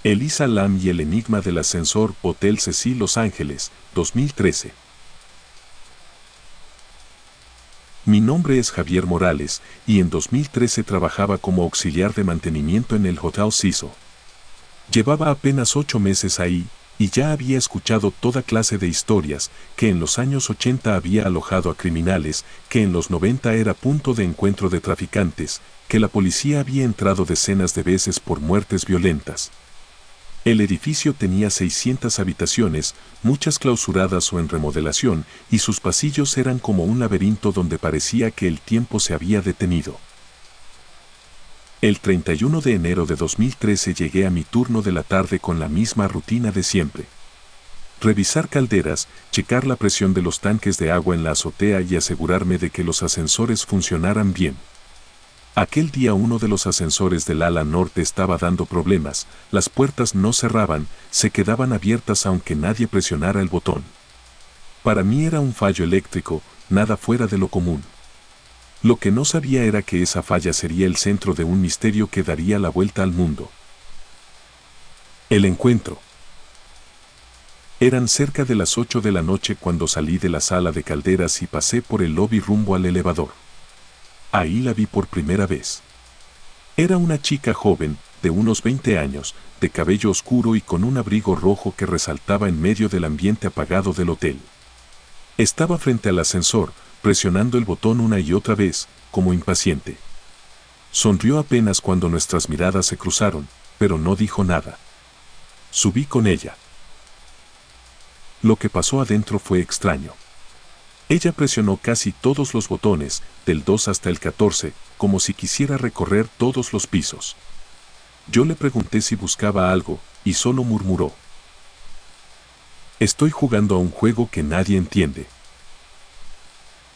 Elisa Lam y el enigma del ascensor Hotel Cecil Los Ángeles, 2013. Mi nombre es Javier Morales, y en 2013 trabajaba como auxiliar de mantenimiento en el Hotel Cecil. Llevaba apenas 8 meses ahí, y ya había escuchado toda clase de historias, que en los años 80 había alojado a criminales, que en los 90 era punto de encuentro de traficantes, que la policía había entrado decenas de veces por muertes violentas. El edificio tenía 600 habitaciones, muchas clausuradas o en remodelación, y sus pasillos eran como un laberinto donde parecía que el tiempo se había detenido. El 31 de enero de 2013 llegué a mi turno de la tarde con la misma rutina de siempre. Revisar calderas, checar la presión de los tanques de agua en la azotea y asegurarme de que los ascensores funcionaran bien. Aquel día uno de los ascensores del ala norte estaba dando problemas, las puertas no cerraban, se quedaban abiertas aunque nadie presionara el botón. Para mí era un fallo eléctrico, nada fuera de lo común. Lo que no sabía era que esa falla sería el centro de un misterio que daría la vuelta al mundo. El encuentro. Eran cerca de las 8 de la noche cuando salí de la sala de calderas y pasé por el lobby rumbo al elevador. Ahí la vi por primera vez. Era una chica joven, de unos 20 años, de cabello oscuro y con un abrigo rojo que resaltaba en medio del ambiente apagado del hotel. Estaba frente al ascensor, presionando el botón una y otra vez, como impaciente. Sonrió apenas cuando nuestras miradas se cruzaron, pero no dijo nada. Subí con ella. Lo que pasó adentro fue extraño. Ella presionó casi todos los botones, del 2 hasta el 14, como si quisiera recorrer todos los pisos. Yo le pregunté si buscaba algo, y solo murmuró: "Estoy jugando a un juego que nadie entiende".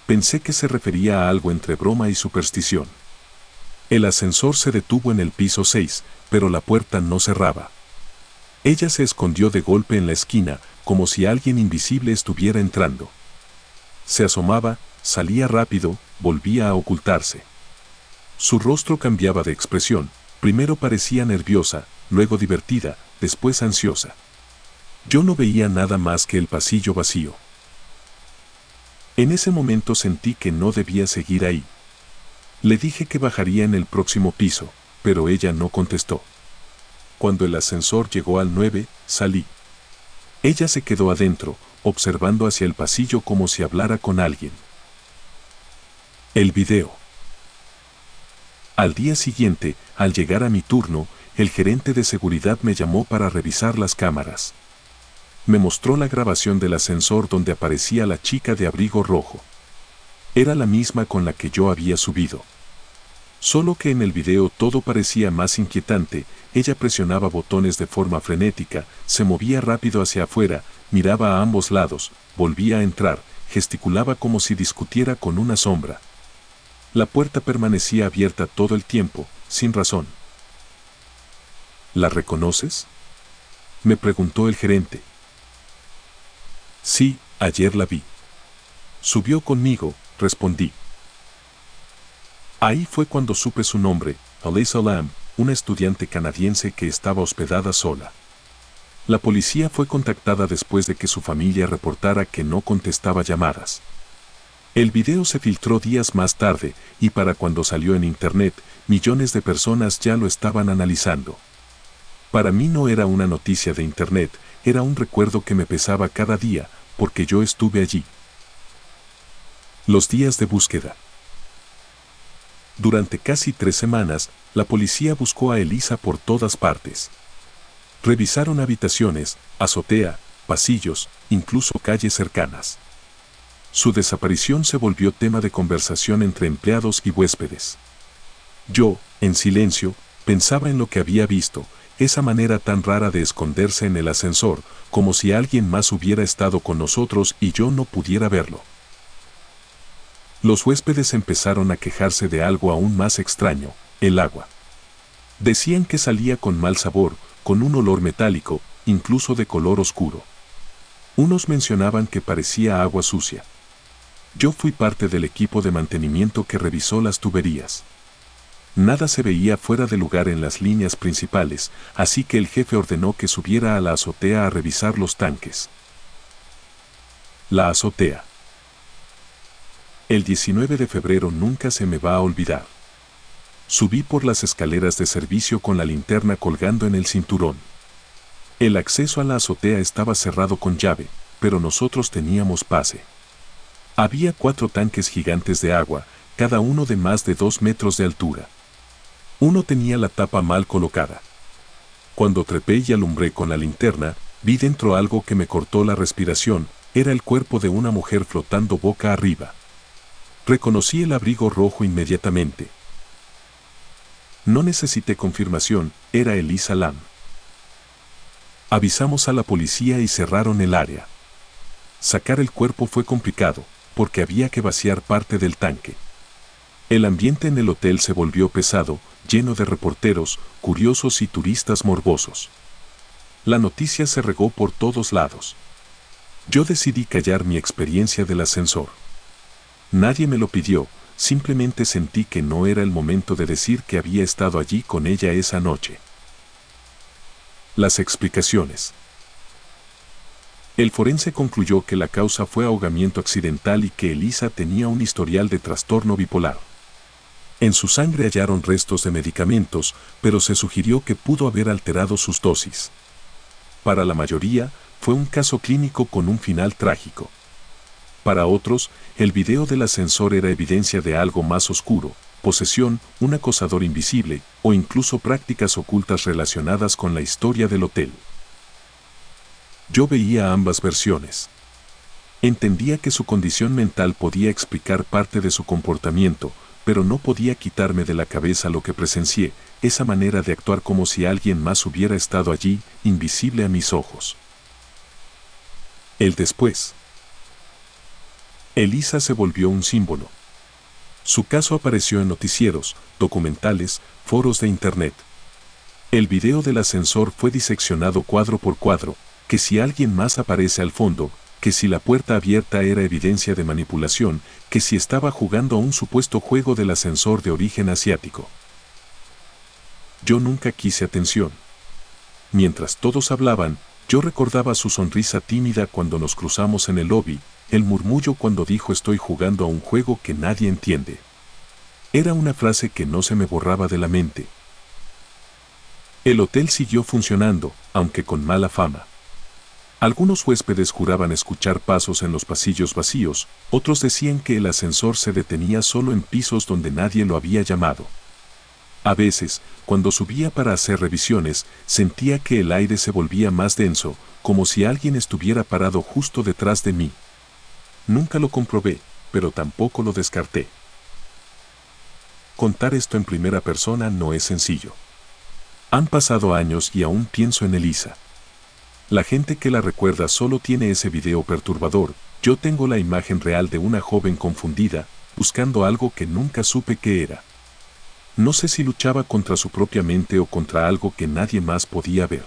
Pensé que se refería a algo entre broma y superstición. El ascensor se detuvo en el piso 6, pero la puerta no cerraba. Ella se escondió de golpe en la esquina, como si alguien invisible estuviera entrando. Se asomaba, salía rápido, volvía a ocultarse. Su rostro cambiaba de expresión, primero parecía nerviosa, luego divertida, después ansiosa. Yo no veía nada más que el pasillo vacío. En ese momento sentí que no debía seguir ahí. Le dije que bajaría en el próximo piso, pero ella no contestó. Cuando el ascensor llegó al 9, salí. Ella se quedó adentro, observando hacia el pasillo como si hablara con alguien. El video. Al día siguiente, al llegar a mi turno, el gerente de seguridad me llamó para revisar las cámaras. Me mostró la grabación del ascensor donde aparecía la chica de abrigo rojo. Era la misma con la que yo había subido. Solo que en el video todo parecía más inquietante. Ella presionaba botones de forma frenética, se movía rápido hacia afuera, miraba a ambos lados, volvía a entrar, gesticulaba como si discutiera con una sombra. La puerta permanecía abierta todo el tiempo, sin razón. ¿La reconoces?, me preguntó el gerente. Sí, ayer la vi. Subió conmigo, respondí. Ahí fue cuando supe su nombre, Elisa Lam, una estudiante canadiense que estaba hospedada sola. La policía fue contactada después de que su familia reportara que no contestaba llamadas. El video se filtró días más tarde, y para cuando salió en internet, millones de personas ya lo estaban analizando. Para mí no era una noticia de internet, era un recuerdo que me pesaba cada día, porque yo estuve allí. Los días de búsqueda. Durante casi 3 semanas, la policía buscó a Elisa por todas partes. Revisaron habitaciones, azotea, pasillos, incluso calles cercanas. Su desaparición se volvió tema de conversación entre empleados y huéspedes. Yo, en silencio, pensaba en lo que había visto, esa manera tan rara de esconderse en el ascensor, como si alguien más hubiera estado con nosotros y yo no pudiera verlo. Los huéspedes empezaron a quejarse de algo aún más extraño, el agua. Decían que salía con mal sabor, con un olor metálico, incluso de color oscuro. Unos mencionaban que parecía agua sucia. Yo fui parte del equipo de mantenimiento que revisó las tuberías. Nada se veía fuera de lugar en las líneas principales, así que el jefe ordenó que subiera a la azotea a revisar los tanques. La azotea. El 19 de febrero nunca se me va a olvidar. Subí por las escaleras de servicio con la linterna colgando en el cinturón. El acceso a la azotea estaba cerrado con llave, pero nosotros teníamos pase. Había 4 tanques gigantes de agua, cada uno de más de 2 metros de altura. Uno tenía la tapa mal colocada. Cuando trepé y alumbré con la linterna, vi dentro algo que me cortó la respiración. Era el cuerpo de una mujer flotando boca arriba. Reconocí el abrigo rojo inmediatamente. No necesité confirmación, era Elisa Lam. Avisamos a la policía y cerraron el área. Sacar el cuerpo fue complicado, porque había que vaciar parte del tanque. El ambiente en el hotel se volvió pesado, lleno de reporteros, curiosos y turistas morbosos. La noticia se regó por todos lados. Yo decidí callar mi experiencia del ascensor. Nadie me lo pidió, simplemente sentí que no era el momento de decir que había estado allí con ella esa noche. Las explicaciones. El forense concluyó que la causa fue ahogamiento accidental y que Elisa tenía un historial de trastorno bipolar. En su sangre hallaron restos de medicamentos, pero se sugirió que pudo haber alterado sus dosis. Para la mayoría, fue un caso clínico con un final trágico. Para otros, el video del ascensor era evidencia de algo más oscuro, posesión, un acosador invisible, o incluso prácticas ocultas relacionadas con la historia del hotel. Yo veía ambas versiones. Entendía que su condición mental podía explicar parte de su comportamiento, pero no podía quitarme de la cabeza lo que presencié, esa manera de actuar como si alguien más hubiera estado allí, invisible a mis ojos. El después. Elisa se volvió un símbolo. Su caso apareció en noticieros, documentales, foros de internet. El video del ascensor fue diseccionado cuadro por cuadro, que si alguien más aparece al fondo, que si la puerta abierta era evidencia de manipulación, que si estaba jugando a un supuesto juego del ascensor de origen asiático. Yo nunca quise atención. Mientras todos hablaban, yo recordaba su sonrisa tímida cuando nos cruzamos en el lobby, el murmullo cuando dijo estoy jugando a un juego que nadie entiende. Era una frase que no se me borraba de la mente. El hotel siguió funcionando, aunque con mala fama. Algunos huéspedes juraban escuchar pasos en los pasillos vacíos, otros decían que el ascensor se detenía solo en pisos donde nadie lo había llamado. A veces, cuando subía para hacer revisiones, sentía que el aire se volvía más denso, como si alguien estuviera parado justo detrás de mí. Nunca lo comprobé, pero tampoco lo descarté. Contar esto en primera persona no es sencillo. Han pasado años y aún pienso en Elisa. La gente que la recuerda solo tiene ese video perturbador. Yo tengo la imagen real de una joven confundida, buscando algo que nunca supe qué era. No sé si luchaba contra su propia mente o contra algo que nadie más podía ver.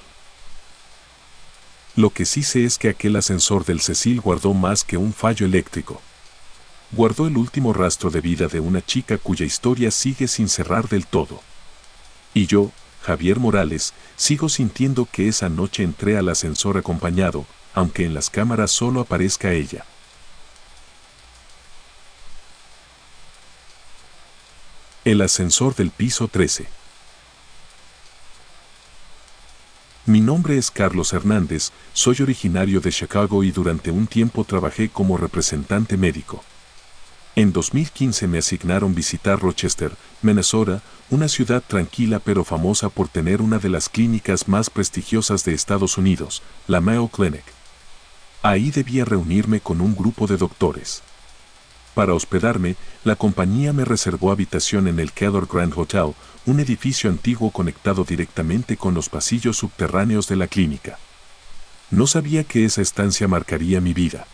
Lo que sí sé es que aquel ascensor del Cecil guardó más que un fallo eléctrico. Guardó el último rastro de vida de una chica cuya historia sigue sin cerrar del todo. Y yo, Javier Morales, sigo sintiendo que esa noche entré al ascensor acompañado, aunque en las cámaras solo aparezca ella. El ascensor del piso 13. Mi nombre es Carlos Hernández, soy originario de Chicago y durante un tiempo trabajé como representante médico. En 2015 me asignaron visitar Rochester, Minnesota, una ciudad tranquila pero famosa por tener una de las clínicas más prestigiosas de Estados Unidos, la Mayo Clinic. Ahí debía reunirme con un grupo de doctores. Para hospedarme, la compañía me reservó habitación en el Keller Grand Hotel, un edificio antiguo conectado directamente con los pasillos subterráneos de la clínica. No sabía que esa estancia marcaría mi vida.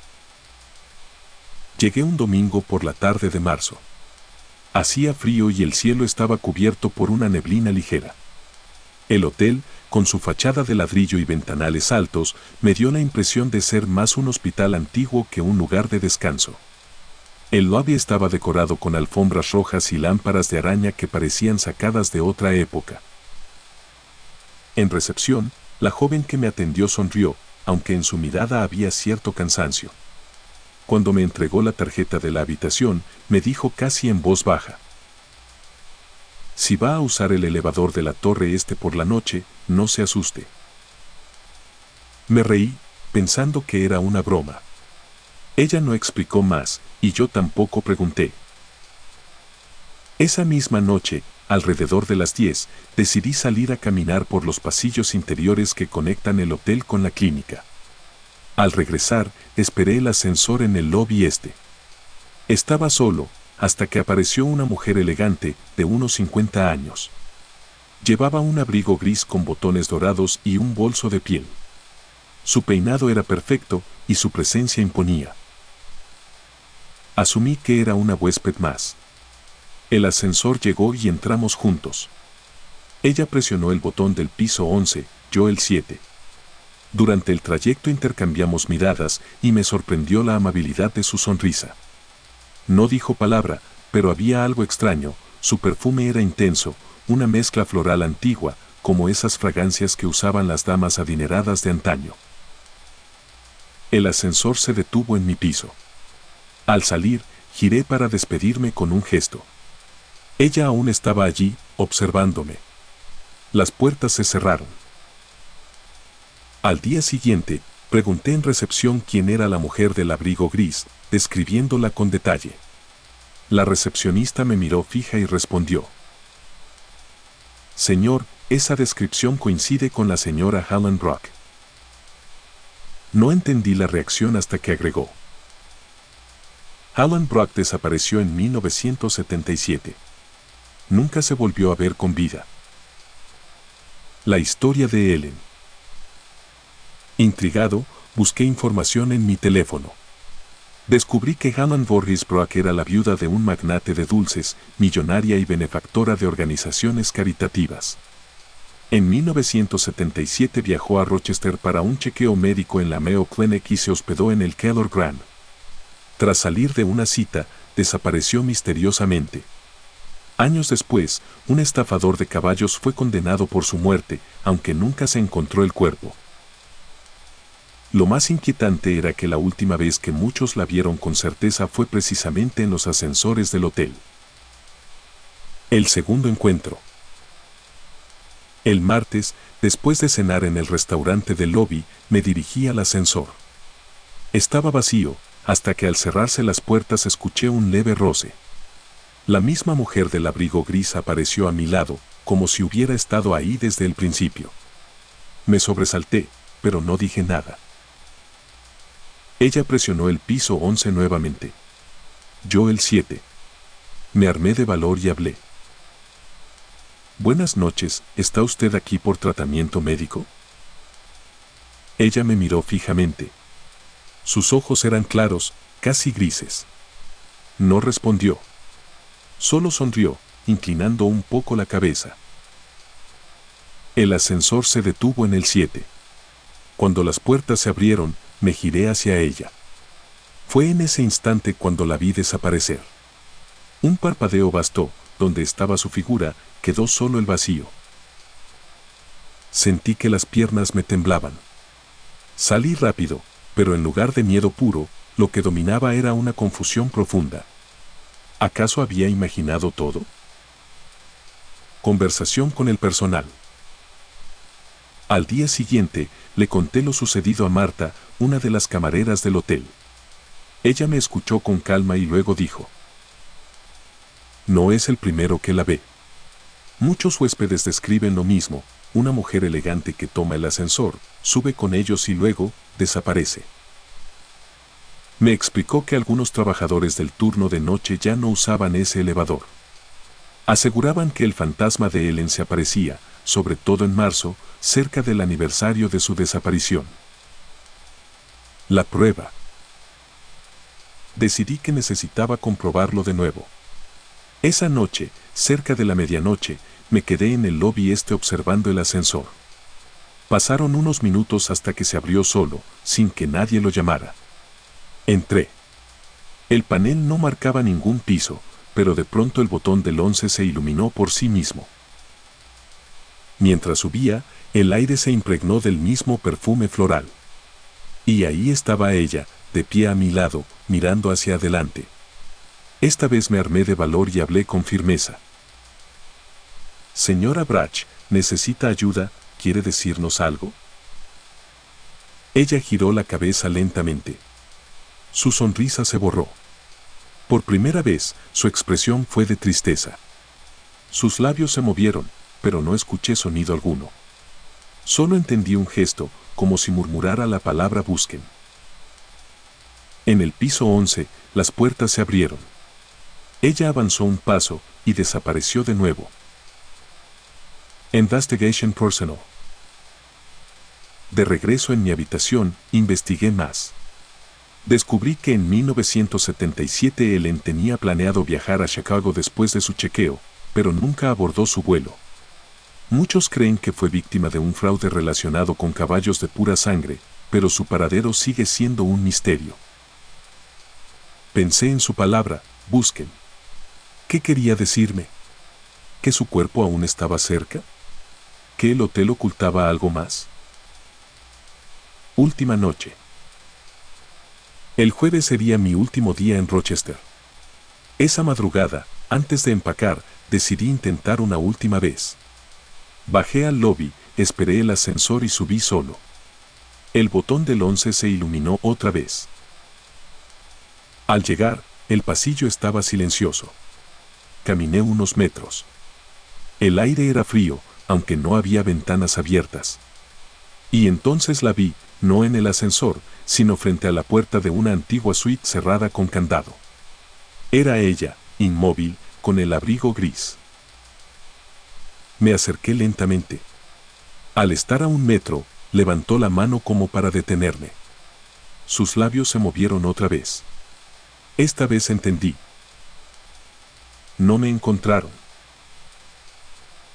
Llegué un domingo por la tarde de marzo. Hacía frío y el cielo estaba cubierto por una neblina ligera. El hotel, con su fachada de ladrillo y ventanales altos, me dio la impresión de ser más un hospital antiguo que un lugar de descanso. El lobby estaba decorado con alfombras rojas y lámparas de araña que parecían sacadas de otra época. En recepción, la joven que me atendió sonrió, aunque en su mirada había cierto cansancio. Cuando me entregó la tarjeta de la habitación, me dijo casi en voz baja: si va a usar el elevador de la torre este por la noche, no se asuste. Me reí, pensando que era una broma. Ella no explicó más, y yo tampoco pregunté. Esa misma noche, alrededor de las 10, decidí salir a caminar por los pasillos interiores que conectan el hotel con la clínica. Al regresar, esperé el ascensor en el lobby este. Estaba solo, hasta que apareció una mujer elegante, de unos 50 años. Llevaba un abrigo gris con botones dorados y un bolso de piel. Su peinado era perfecto, y su presencia imponía. Asumí que era una huésped más. El ascensor llegó y entramos juntos. Ella presionó el botón del piso 11, yo el 7. Durante el trayecto intercambiamos miradas y me sorprendió la amabilidad de su sonrisa. No dijo palabra, pero había algo extraño, su perfume era intenso, una mezcla floral antigua, como esas fragancias que usaban las damas adineradas de antaño. El ascensor se detuvo en mi piso. Al salir, giré para despedirme con un gesto. Ella aún estaba allí, observándome. Las puertas se cerraron. Al día siguiente, pregunté en recepción quién era la mujer del abrigo gris, describiéndola con detalle. La recepcionista me miró fija y respondió: señor, esa descripción coincide con la señora Helen Brock. No entendí la reacción hasta que agregó: Helen Brock desapareció en 1977. Nunca se volvió a ver con vida. La historia de Ellen. Intrigado, busqué información en mi teléfono. Descubrí que Helen Voorhees Brock era la viuda de un magnate de dulces, millonaria y benefactora de organizaciones caritativas. En 1977 viajó a Rochester para un chequeo médico en la Mayo Clinic y se hospedó en el Kellogg Grand. Tras salir de una cita, desapareció misteriosamente. Años después, un estafador de caballos fue condenado por su muerte, aunque nunca se encontró el cuerpo. Lo más inquietante era que la última vez que muchos la vieron con certeza fue precisamente en los ascensores del hotel. El segundo encuentro. El martes, después de cenar en el restaurante del lobby, me dirigí al ascensor. Estaba vacío, hasta que al cerrarse las puertas escuché un leve roce. La misma mujer del abrigo gris apareció a mi lado, como si hubiera estado ahí desde el principio. Me sobresalté, pero no dije nada. Ella presionó el piso 11 nuevamente. Yo el 7. Me armé de valor y hablé. Buenas noches, ¿está usted aquí por tratamiento médico? Ella me miró fijamente. Sus ojos eran claros, casi grises. No respondió. Solo sonrió, inclinando un poco la cabeza. El ascensor se detuvo en el 7. Cuando las puertas se abrieron, me giré hacia ella. Fue en ese instante cuando la vi desaparecer. Un parpadeo bastó, donde estaba su figura, quedó solo el vacío. Sentí que las piernas me temblaban. Salí rápido, pero en lugar de miedo puro, lo que dominaba era una confusión profunda. ¿Acaso había imaginado todo? Conversación con el personal. Al día siguiente, le conté lo sucedido a Marta, una de las camareras del hotel. Ella me escuchó con calma y luego dijo: no es el primero que la ve. Muchos huéspedes describen lo mismo, una mujer elegante que toma el ascensor, sube con ellos y luego, desaparece. Me explicó que algunos trabajadores del turno de noche ya no usaban ese elevador. Aseguraban que el fantasma de Ellen se aparecía, sobre todo en marzo, cerca del aniversario de su desaparición. La prueba. Decidí que necesitaba comprobarlo de nuevo. Esa noche, cerca de la medianoche, me quedé en el lobby este observando el ascensor. Pasaron unos minutos hasta que se abrió solo, sin que nadie lo llamara. Entré. El panel no marcaba ningún piso, pero de pronto el botón del 11 se iluminó por sí mismo. Mientras subía, el aire se impregnó del mismo perfume floral. Y ahí estaba ella, de pie a mi lado, mirando hacia adelante. Esta vez me armé de valor y hablé con firmeza. Señora Brach, ¿necesita ayuda? ¿Quiere decirnos algo? Ella giró la cabeza lentamente. Su sonrisa se borró. Por primera vez, su expresión fue de tristeza. Sus labios se movieron, pero no escuché sonido alguno. Solo entendí un gesto, como si murmurara la palabra busquen. En el piso 11, las puertas se abrieron. Ella avanzó un paso y desapareció de nuevo. Investigation Personal. De regreso en mi habitación, investigué más. Descubrí que en 1977 Ellen tenía planeado viajar a Chicago después de su chequeo, pero nunca abordó su vuelo. Muchos creen que fue víctima de un fraude relacionado con caballos de pura sangre, pero su paradero sigue siendo un misterio. Pensé en su palabra, busquen. ¿Qué quería decirme? ¿Que su cuerpo aún estaba cerca? ¿Que el hotel ocultaba algo más? Última noche. El jueves sería mi último día en Rochester. Esa madrugada, antes de empacar, decidí intentar una última vez. Bajé al lobby, esperé el ascensor y subí solo. El botón del 11 se iluminó otra vez. Al llegar, el pasillo estaba silencioso. Caminé unos metros. El aire era frío, aunque no había ventanas abiertas. Y entonces la vi, no en el ascensor, sino frente a la puerta de una antigua suite cerrada con candado. Era ella, inmóvil, con el abrigo gris. Me acerqué lentamente. Al estar a 1 metro, levantó la mano como para detenerme. Sus labios se movieron otra vez. Esta vez entendí. No me encontraron.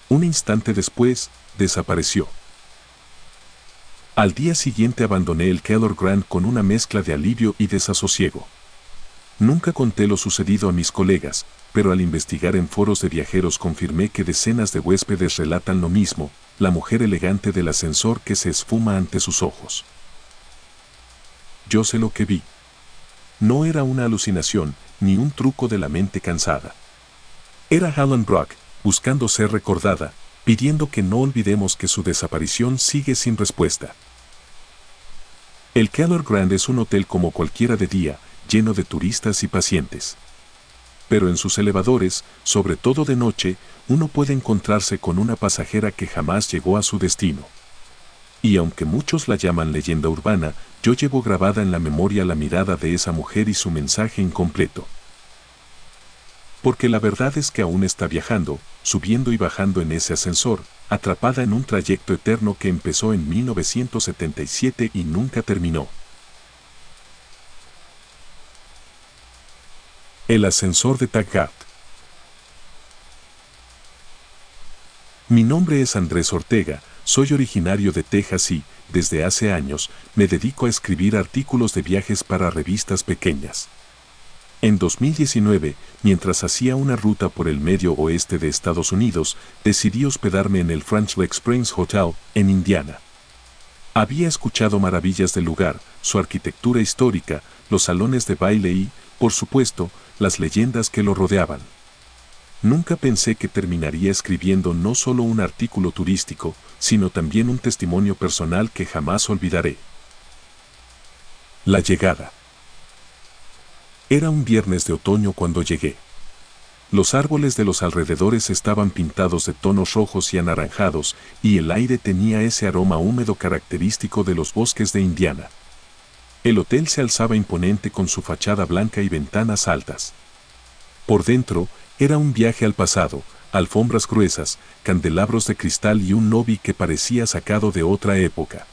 Un instante después, desapareció. Al día siguiente abandoné el Keller Grand con una mezcla de alivio y desasosiego. Nunca conté lo sucedido a mis colegas, pero al investigar en foros de viajeros confirmé que decenas de huéspedes relatan lo mismo, la mujer elegante del ascensor que se esfuma ante sus ojos. Yo sé lo que vi. No era una alucinación, ni un truco de la mente cansada. Era Helen Brock, buscando ser recordada, pidiendo que no olvidemos que su desaparición sigue sin respuesta. El Keller Grand es un hotel como cualquiera de día, lleno de turistas y pacientes. Pero en sus elevadores, sobre todo de noche, uno puede encontrarse con una pasajera que jamás llegó a su destino. Y aunque muchos la llaman leyenda urbana, yo llevo grabada en la memoria la mirada de esa mujer y su mensaje incompleto. Porque la verdad es que aún está viajando, subiendo y bajando en ese ascensor, atrapada en un trayecto eterno que empezó en 1977 y nunca terminó. El ascensor de Taggart. Mi nombre es Andrés Ortega, soy originario de Texas y, desde hace años, me dedico a escribir artículos de viajes para revistas pequeñas. En 2019, mientras hacía una ruta por el medio oeste de Estados Unidos, decidí hospedarme en el French Lake Springs Hotel, en Indiana. Había escuchado maravillas del lugar, su arquitectura histórica, los salones de baile y, por supuesto, las leyendas que lo rodeaban. Nunca pensé que terminaría escribiendo no solo un artículo turístico, sino también un testimonio personal que jamás olvidaré. La llegada. Era un viernes de otoño cuando llegué. Los árboles de los alrededores estaban pintados de tonos rojos y anaranjados, y el aire tenía ese aroma húmedo característico de los bosques de Indiana. El hotel se alzaba imponente con su fachada blanca y ventanas altas. Por dentro, era un viaje al pasado, alfombras gruesas, candelabros de cristal y un lobby que parecía sacado de otra época.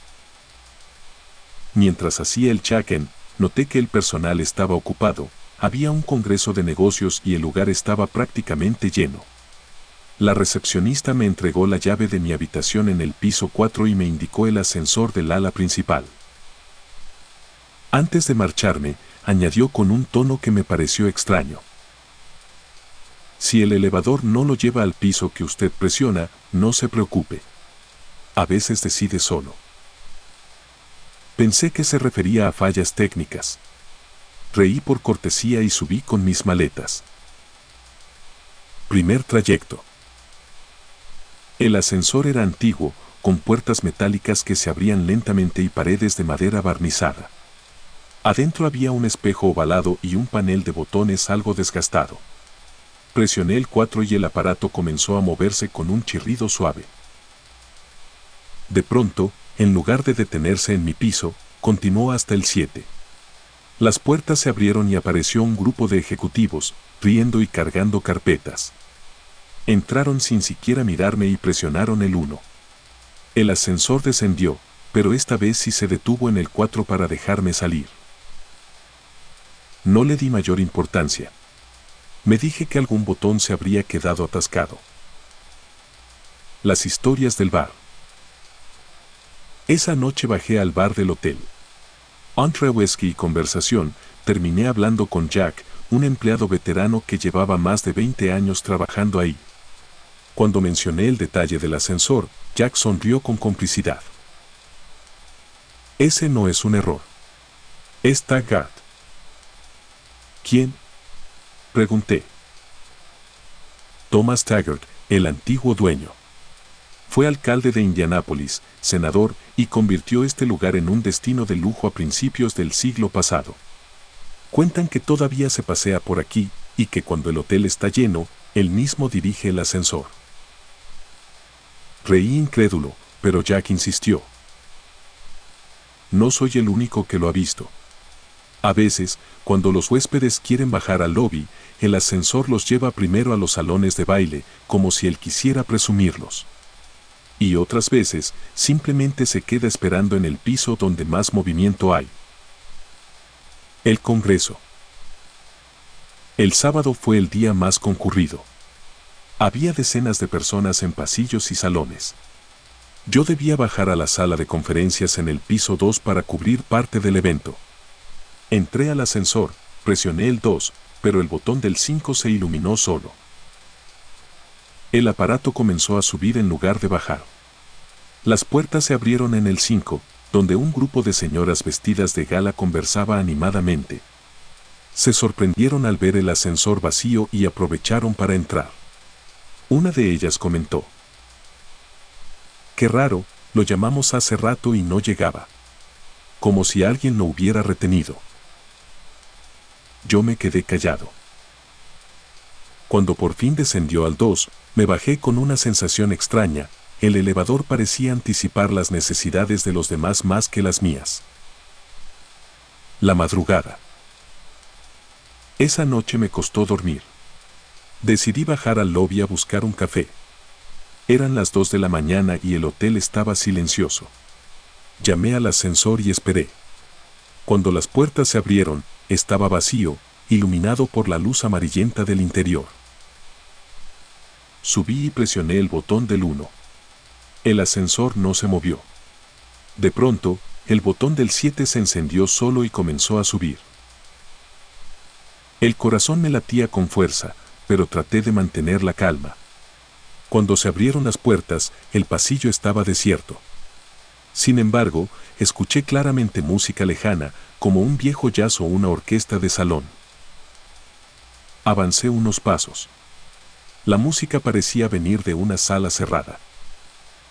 Mientras hacía el check-in, noté que el personal estaba ocupado, había un congreso de negocios y el lugar estaba prácticamente lleno. La recepcionista me entregó la llave de mi habitación en el piso 4 y me indicó el ascensor del ala principal. Antes de marcharme, añadió con un tono que me pareció extraño. Si el elevador no lo lleva al piso que usted presiona, no se preocupe. A veces decide solo. Pensé que se refería a fallas técnicas. Reí por cortesía y subí con mis maletas. Primer trayecto. El ascensor era antiguo, con puertas metálicas que se abrían lentamente y paredes de madera barnizada. Adentro había un espejo ovalado y un panel de botones algo desgastado. Presioné el 4 y el aparato comenzó a moverse con un chirrido suave. De pronto, en lugar de detenerse en mi piso, continuó hasta el 7. Las puertas se abrieron y apareció un grupo de ejecutivos, riendo y cargando carpetas. Entraron sin siquiera mirarme y presionaron el 1. El ascensor descendió, pero esta vez sí se detuvo en el 4 para dejarme salir. No le di mayor importancia. Me dije que algún botón se habría quedado atascado. Las historias del bar. Esa noche bajé al bar del hotel. Entre whisky y conversación, terminé hablando con Jack, un empleado veterano que llevaba más de 20 años trabajando ahí. Cuando mencioné el detalle del ascensor, Jack sonrió con complicidad. Ese no es un error. Es Taggart. ¿Quién? Pregunté. Thomas Taggart, el antiguo dueño. Fue alcalde de Indianápolis, senador, y convirtió este lugar en un destino de lujo a principios del siglo pasado. Cuentan que todavía se pasea por aquí, y que cuando el hotel está lleno, él mismo dirige el ascensor. Reí incrédulo, pero Jack insistió. No soy el único que lo ha visto. A veces, cuando los huéspedes quieren bajar al lobby, el ascensor los lleva primero a los salones de baile, como si él quisiera presumirlos. Y otras veces, simplemente se queda esperando en el piso donde más movimiento hay. El Congreso. El sábado fue el día más concurrido. Había decenas de personas en pasillos y salones. Yo debía bajar a la sala de conferencias en el piso 2 para cubrir parte del evento. Entré al ascensor, presioné el 2, pero el botón del 5 se iluminó solo. El aparato comenzó a subir en lugar de bajar. Las puertas se abrieron en el 5, donde un grupo de señoras vestidas de gala conversaba animadamente. Se sorprendieron al ver el ascensor vacío y aprovecharon para entrar. Una de ellas comentó: «Qué raro, lo llamamos hace rato y no llegaba. Como si alguien lo hubiera retenido». Yo me quedé callado. Cuando por fin descendió al 2, me bajé con una sensación extraña. El elevador parecía anticipar las necesidades de los demás más que las mías. La madrugada. Esa noche me costó dormir. Decidí bajar al lobby a buscar un café. Eran las 2 de la mañana y el hotel estaba silencioso. Llamé al ascensor y esperé. Cuando las puertas se abrieron, estaba vacío, iluminado por la luz amarillenta del interior. Subí y presioné el botón del 1. El ascensor no se movió. De pronto, el botón del 7 se encendió solo y comenzó a subir. El corazón me latía con fuerza, pero traté de mantener la calma. Cuando se abrieron las puertas, el pasillo estaba desierto. Sin embargo, escuché claramente música lejana, como un viejo jazz o una orquesta de salón. Avancé unos pasos. La música parecía venir de una sala cerrada.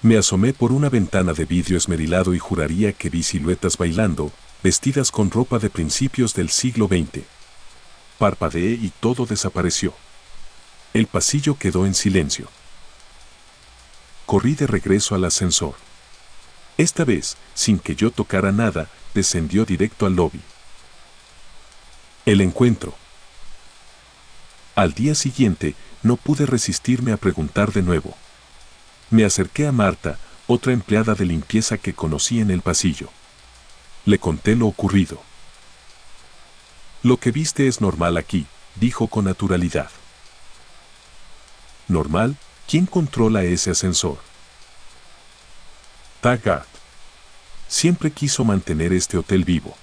Me asomé por una ventana de vidrio esmerilado y juraría que vi siluetas bailando, vestidas con ropa de principios del siglo XX. Parpadeé y todo desapareció. El pasillo quedó en silencio. Corrí de regreso al ascensor. Esta vez, sin que yo tocara nada, descendió directo al lobby. El encuentro. Al día siguiente, no pude resistirme a preguntar de nuevo. Me acerqué a Marta, otra empleada de limpieza que conocí en el pasillo. Le conté lo ocurrido. «Lo que viste es normal aquí», dijo con naturalidad. «¿Normal? ¿Quién controla ese ascensor?» Taggart. Siempre quiso mantener este hotel vivo.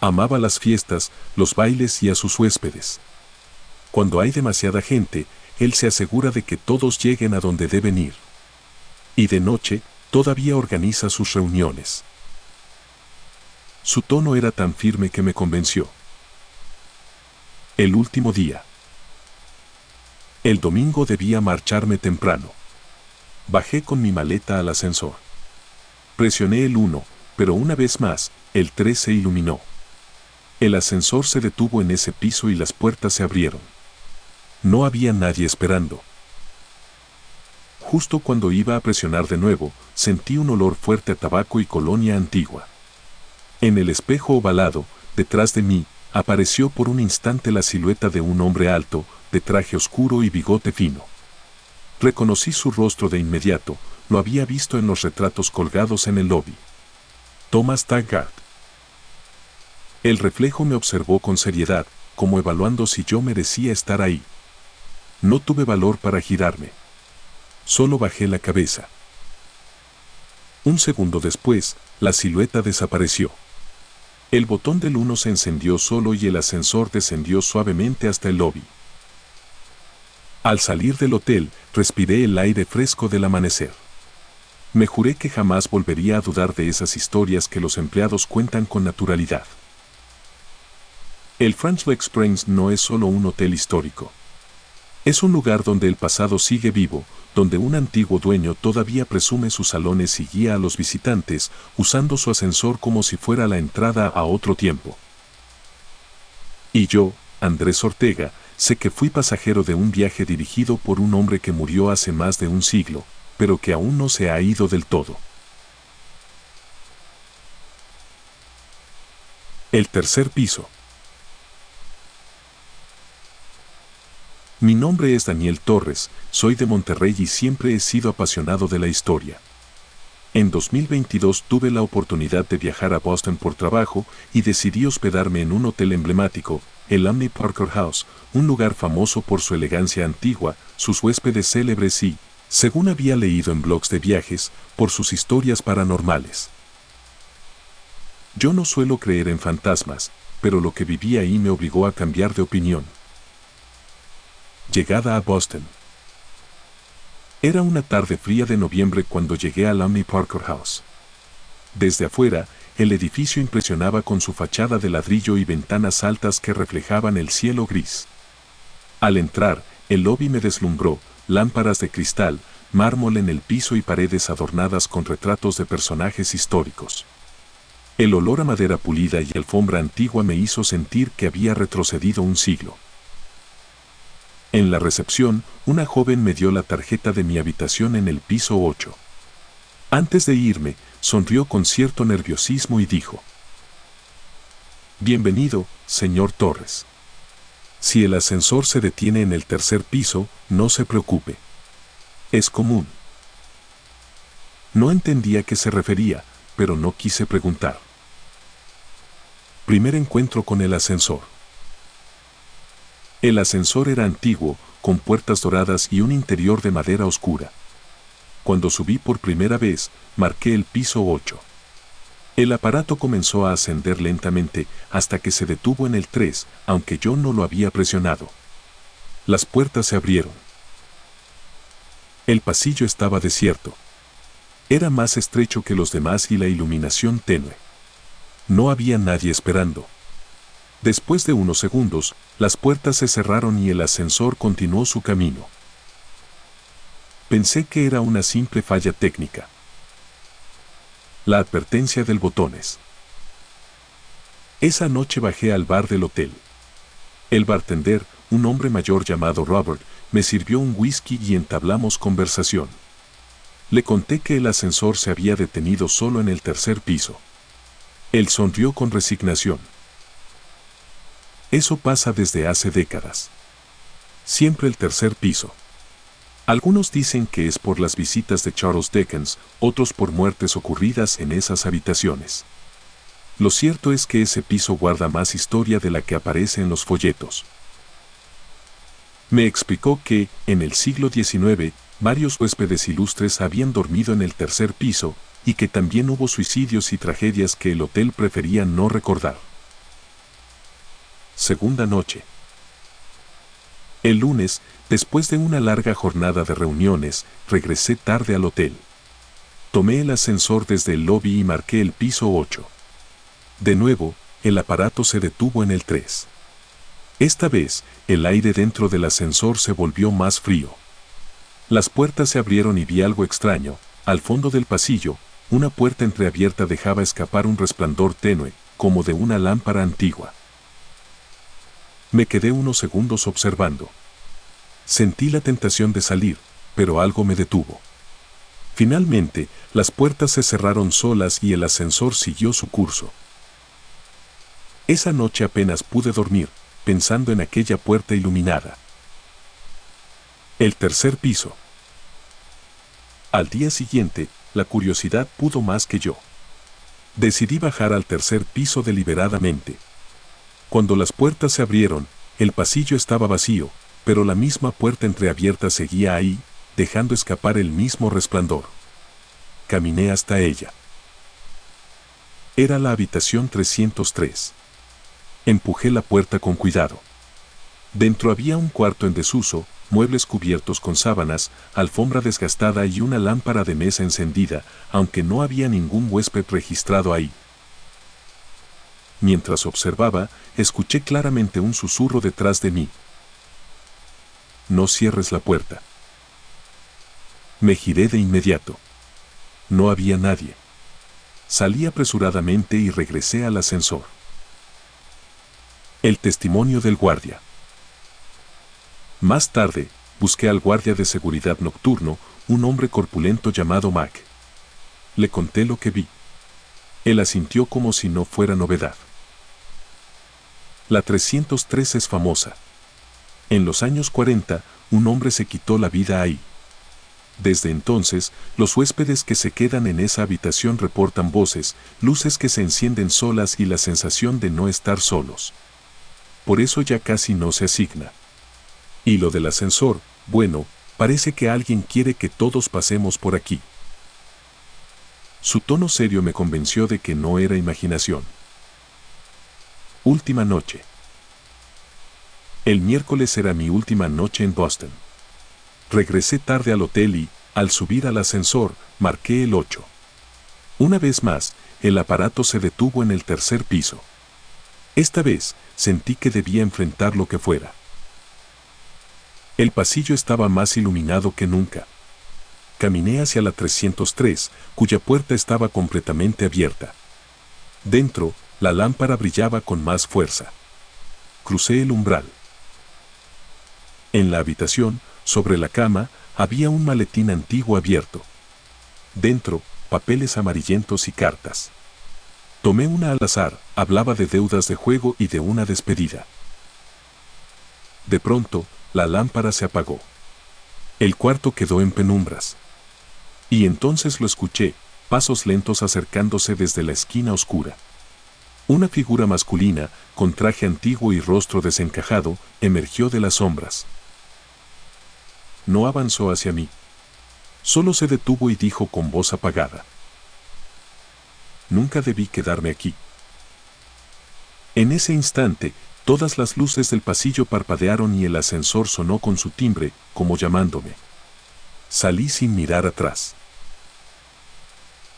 Amaba las fiestas, los bailes y a sus huéspedes. Cuando hay demasiada gente, él se asegura de que todos lleguen a donde deben ir. Y de noche, todavía organiza sus reuniones. Su tono era tan firme que me convenció. El último día. El domingo debía marcharme temprano. Bajé con mi maleta al ascensor. Presioné el 1, pero una vez más, el 3 se iluminó. El ascensor se detuvo en ese piso y las puertas se abrieron. No había nadie esperando. Justo cuando iba a presionar de nuevo, sentí un olor fuerte a tabaco y colonia antigua. En el espejo ovalado, detrás de mí, apareció por un instante la silueta de un hombre alto, de traje oscuro y bigote fino. Reconocí su rostro de inmediato, lo había visto en los retratos colgados en el lobby. Thomas Taggart. El reflejo me observó con seriedad, como evaluando si yo merecía estar ahí. No tuve valor para girarme. Solo bajé la cabeza. Un segundo después, la silueta desapareció. El botón del 1 se encendió solo y el ascensor descendió suavemente hasta el lobby. Al salir del hotel, respiré el aire fresco del amanecer. Me juré que jamás volvería a dudar de esas historias que los empleados cuentan con naturalidad. El Franz Lake Springs no es solo un hotel histórico. Es un lugar donde el pasado sigue vivo, donde un antiguo dueño todavía presume sus salones y guía a los visitantes, usando su ascensor como si fuera la entrada a otro tiempo. Y yo, Andrés Ortega, sé que fui pasajero de un viaje dirigido por un hombre que murió hace más de un siglo, pero que aún no se ha ido del todo. El tercer piso. Mi nombre es Daniel Torres, soy de Monterrey y siempre he sido apasionado de la historia. En 2022 tuve la oportunidad de viajar a Boston por trabajo y decidí hospedarme en un hotel emblemático, el Omni Parker House, un lugar famoso por su elegancia antigua, sus huéspedes célebres y, según había leído en blogs de viajes, por sus historias paranormales. Yo no suelo creer en fantasmas, pero lo que viví ahí me obligó a cambiar de opinión. Llegada a Boston. Era una tarde fría de noviembre cuando llegué al Omni Parker House. Desde afuera, el edificio impresionaba con su fachada de ladrillo y ventanas altas que reflejaban el cielo gris. Al entrar, el lobby me deslumbró, lámparas de cristal, mármol en el piso y paredes adornadas con retratos de personajes históricos. El olor a madera pulida y alfombra antigua me hizo sentir que había retrocedido un siglo. En la recepción, una joven me dio la tarjeta de mi habitación en el piso 8. Antes de irme, sonrió con cierto nerviosismo y dijo: «Bienvenido, señor Torres. Si el ascensor se detiene en el tercer piso, no se preocupe. Es común». No entendía a qué se refería, pero no quise preguntar. Primer encuentro con el ascensor. El ascensor era antiguo, con puertas doradas y un interior de madera oscura. Cuando subí por primera vez, marqué el piso 8. El aparato comenzó a ascender lentamente hasta que se detuvo en el 3, aunque yo no lo había presionado. Las puertas se abrieron. El pasillo estaba desierto. Era más estrecho que los demás y la iluminación tenue. No había nadie esperando. Después de unos segundos, las puertas se cerraron y el ascensor continuó su camino. Pensé que era una simple falla técnica. La advertencia del botones. Esa noche bajé al bar del hotel. El bartender, un hombre mayor llamado Robert, me sirvió un whisky y entablamos conversación. Le conté que el ascensor se había detenido solo en el tercer piso. Él sonrió con resignación. Eso pasa desde hace décadas. Siempre el tercer piso. Algunos dicen que es por las visitas de Charles Dickens, otros por muertes ocurridas en esas habitaciones. Lo cierto es que ese piso guarda más historia de la que aparece en los folletos. Me explicó que, en el siglo XIX, varios huéspedes ilustres habían dormido en el tercer piso, y que también hubo suicidios y tragedias que el hotel prefería no recordar. Segunda noche. El lunes, después de una larga jornada de reuniones, regresé tarde al hotel. Tomé el ascensor desde el lobby y marqué el piso 8. De nuevo, el aparato se detuvo en el 3. Esta vez, el aire dentro del ascensor se volvió más frío. Las puertas se abrieron y vi algo extraño. Al fondo del pasillo, una puerta entreabierta dejaba escapar un resplandor tenue, como de una lámpara antigua. Me quedé unos segundos observando. Sentí la tentación de salir, pero algo me detuvo. Finalmente, las puertas se cerraron solas y el ascensor siguió su curso. Esa noche apenas pude dormir, pensando en aquella puerta iluminada. El tercer piso. Al día siguiente, la curiosidad pudo más que yo. Decidí bajar al tercer piso deliberadamente. Cuando las puertas se abrieron, el pasillo estaba vacío, pero la misma puerta entreabierta seguía ahí, dejando escapar el mismo resplandor. Caminé hasta ella. Era la habitación 303. Empujé la puerta con cuidado. Dentro había un cuarto en desuso, muebles cubiertos con sábanas, alfombra desgastada y una lámpara de mesa encendida, aunque no había ningún huésped registrado ahí. Mientras observaba, escuché claramente un susurro detrás de mí. No cierres la puerta. Me giré de inmediato. No había nadie. Salí apresuradamente y regresé al ascensor. El testimonio del guardia. Más tarde, busqué al guardia de seguridad nocturno, un hombre corpulento llamado Mac. Le conté lo que vi. Él asintió como si no fuera novedad. La 303 es famosa. En los años 40, un hombre se quitó la vida ahí. Desde entonces, los huéspedes que se quedan en esa habitación reportan voces, luces que se encienden solas y la sensación de no estar solos. Por eso ya casi no se asigna. Y lo del ascensor, bueno, parece que alguien quiere que todos pasemos por aquí. Su tono serio me convenció de que no era imaginación. Última noche. El miércoles era mi última noche en Boston. Regresé tarde al hotel y, al subir al ascensor, marqué el 8. Una vez más, el aparato se detuvo en el tercer piso. Esta vez, sentí que debía enfrentar lo que fuera. El pasillo estaba más iluminado que nunca. Caminé hacia la 303, cuya puerta estaba completamente abierta. Dentro, la lámpara brillaba con más fuerza. Crucé el umbral. En la habitación, sobre la cama, había un maletín antiguo abierto. Dentro, papeles amarillentos y cartas. Tomé una al azar, hablaba de deudas de juego y de una despedida. De pronto, la lámpara se apagó. El cuarto quedó en penumbras. Y entonces lo escuché, pasos lentos acercándose desde la esquina oscura. Una figura masculina, con traje antiguo y rostro desencajado, emergió de las sombras. No avanzó hacia mí. Solo se detuvo y dijo con voz apagada: Nunca debí quedarme aquí. En ese instante, todas las luces del pasillo parpadearon y el ascensor sonó con su timbre, como llamándome. Salí sin mirar atrás.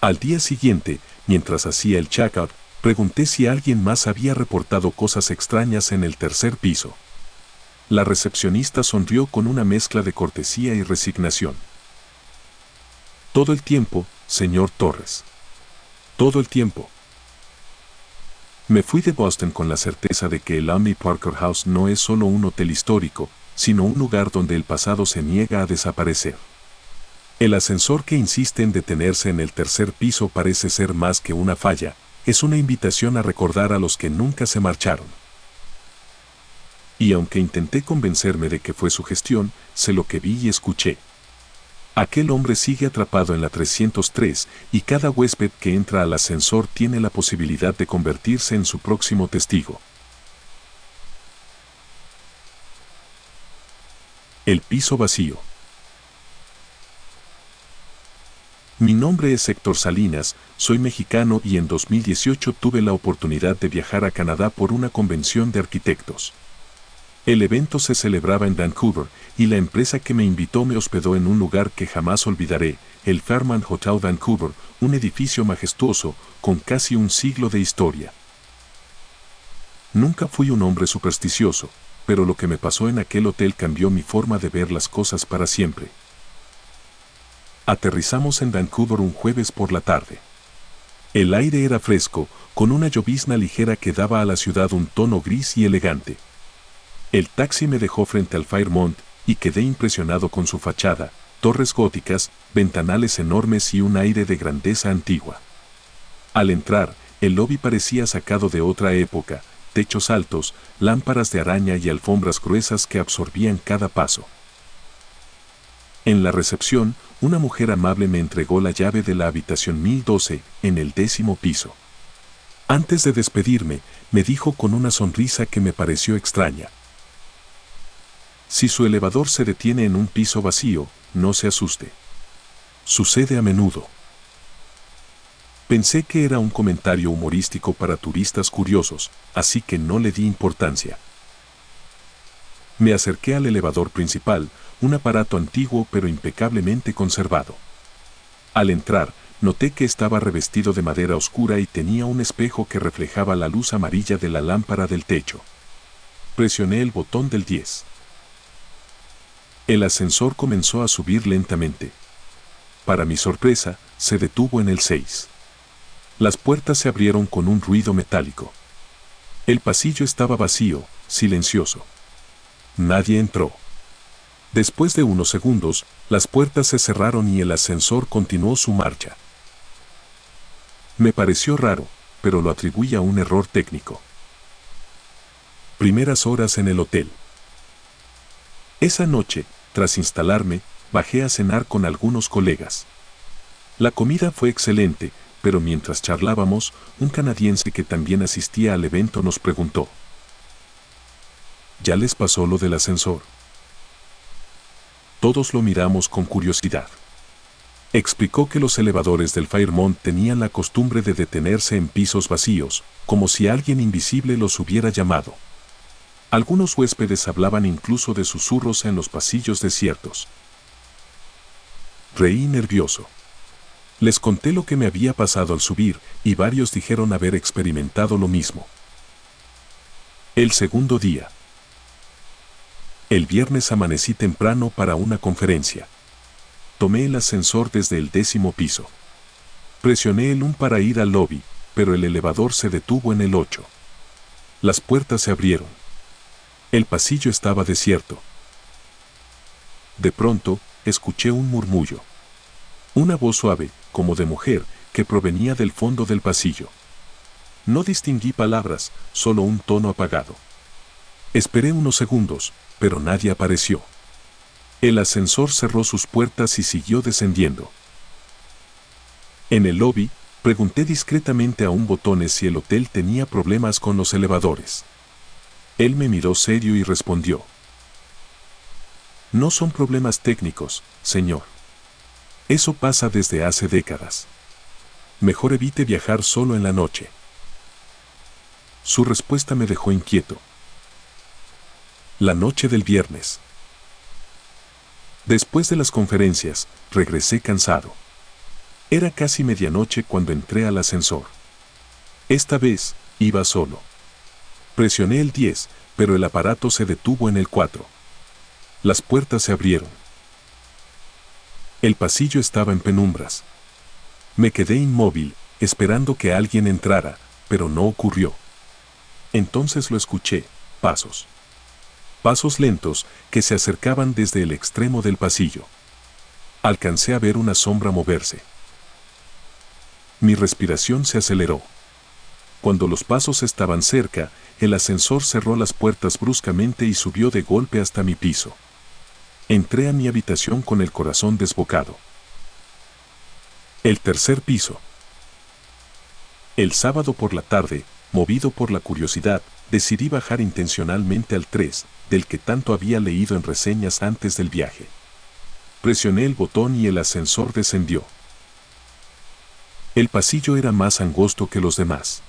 Al día siguiente, mientras hacía el check-out, pregunté si alguien más había reportado cosas extrañas en el tercer piso. La recepcionista sonrió con una mezcla de cortesía y resignación. Todo el tiempo, señor Torres. Todo el tiempo. Me fui de Boston con la certeza de que el Amy Parker House no es solo un hotel histórico, sino un lugar donde el pasado se niega a desaparecer. El ascensor que insiste en detenerse en el tercer piso parece ser más que una falla, es una invitación a recordar a los que nunca se marcharon. Y aunque intenté convencerme de que fue su gestión, sé lo que vi y escuché. Aquel hombre sigue atrapado en la 303 y cada huésped que entra al ascensor tiene la posibilidad de convertirse en su próximo testigo. El piso vacío. Mi nombre es Héctor Salinas, soy mexicano y en 2018 tuve la oportunidad de viajar a Canadá por una convención de arquitectos. El evento se celebraba en Vancouver y la empresa que me invitó me hospedó en un lugar que jamás olvidaré, el Fairmont Hotel Vancouver, un edificio majestuoso con casi un siglo de historia. Nunca fui un hombre supersticioso, pero lo que me pasó en aquel hotel cambió mi forma de ver las cosas para siempre. Aterrizamos en Vancouver un jueves por la tarde. El aire era fresco, con una llovizna ligera que daba a la ciudad un tono gris y elegante. El taxi me dejó frente al Fairmont y quedé impresionado con su fachada, torres góticas, ventanales enormes y un aire de grandeza antigua. Al entrar, el lobby parecía sacado de otra época, techos altos, lámparas de araña y alfombras gruesas que absorbían cada paso. En la recepción, una mujer amable me entregó la llave de la habitación 1012, en el 10º piso. Antes de despedirme, me dijo con una sonrisa que me pareció extraña: si su elevador se detiene en un piso vacío, no se asuste. Sucede a menudo. Pensé que era un comentario humorístico para turistas curiosos, así que no le di importancia. Me acerqué al elevador principal, un aparato antiguo pero impecablemente conservado. Al entrar, noté que estaba revestido de madera oscura y tenía un espejo que reflejaba la luz amarilla de la lámpara del techo. Presioné el botón del 10. El ascensor comenzó a subir lentamente. Para mi sorpresa, se detuvo en el 6. Las puertas se abrieron con un ruido metálico. El pasillo estaba vacío, silencioso. Nadie entró. Después de unos segundos, las puertas se cerraron y el ascensor continuó su marcha. Me pareció raro, pero lo atribuí a un error técnico. Primeras horas en el hotel. Esa noche, tras instalarme, bajé a cenar con algunos colegas. La comida fue excelente, pero mientras charlábamos, un canadiense que también asistía al evento nos preguntó: ¿ya les pasó lo del ascensor? Todos lo miramos con curiosidad. Explicó que los elevadores del Fairmont tenían la costumbre de detenerse en pisos vacíos, como si alguien invisible los hubiera llamado. Algunos huéspedes hablaban incluso de susurros en los pasillos desiertos. Reí nervioso. Les conté lo que me había pasado al subir, y varios dijeron haber experimentado lo mismo. El segundo día. El viernes amanecí temprano para una conferencia. Tomé el ascensor desde el 10º piso. Presioné el 1 para ir al lobby, pero el elevador se detuvo en el 8. Las puertas se abrieron. El pasillo estaba desierto. De pronto, escuché un murmullo. Una voz suave, como de mujer, que provenía del fondo del pasillo. No distinguí palabras, solo un tono apagado. Esperé unos segundos, pero nadie apareció. El ascensor cerró sus puertas y siguió descendiendo. En el lobby, pregunté discretamente a un botones si el hotel tenía problemas con los elevadores. Él me miró serio y respondió: no son problemas técnicos, señor. Eso pasa desde hace décadas. Mejor evite viajar solo en la noche. Su respuesta me dejó inquieto. La noche del viernes. Después de las conferencias, regresé cansado. Era casi medianoche cuando entré al ascensor. Esta vez, iba solo. Presioné el 10, pero el aparato se detuvo en el 4. Las puertas se abrieron. El pasillo estaba en penumbras. Me quedé inmóvil, esperando que alguien entrara, pero no ocurrió. Entonces lo escuché: pasos. Pasos lentos que se acercaban desde el extremo del pasillo. Alcancé a ver una sombra moverse. Mi respiración se aceleró. Cuando los pasos estaban cerca, el ascensor cerró las puertas bruscamente y subió de golpe hasta mi piso. Entré a mi habitación con el corazón desbocado. El tercer piso. El sábado por la tarde, movido por la curiosidad, decidí bajar intencionalmente al 3, del que tanto había leído en reseñas antes del viaje. Presioné el botón y el ascensor descendió. El pasillo era más angosto que los demás.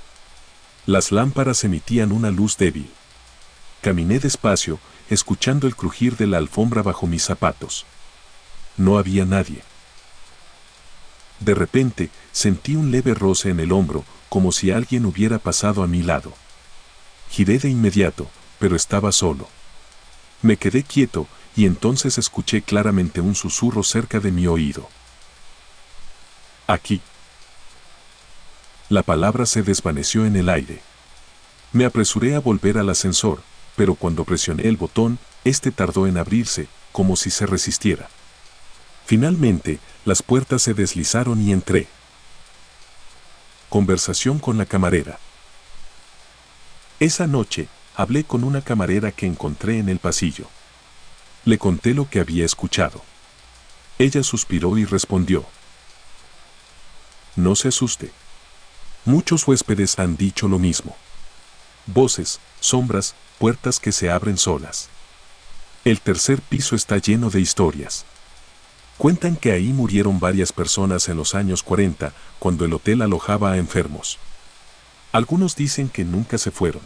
Las lámparas emitían una luz débil. Caminé despacio, escuchando el crujir de la alfombra bajo mis zapatos. No había nadie. De repente, sentí un leve roce en el hombro, como si alguien hubiera pasado a mi lado. Giré de inmediato, pero estaba solo. Me quedé quieto, y entonces escuché claramente un susurro cerca de mi oído. Aquí. La palabra se desvaneció en el aire. Me apresuré a volver al ascensor, pero cuando presioné el botón, este tardó en abrirse, como si se resistiera. Finalmente, las puertas se deslizaron y entré. Conversación con la camarera. Esa noche, hablé con una camarera que encontré en el pasillo. Le conté lo que había escuchado. Ella suspiró y respondió: No se asuste. Muchos huéspedes han dicho lo mismo. Voces, sombras, puertas que se abren solas. El tercer piso está lleno de historias. Cuentan que ahí murieron varias personas en los años 40, cuando el hotel alojaba a enfermos. Algunos dicen que nunca se fueron.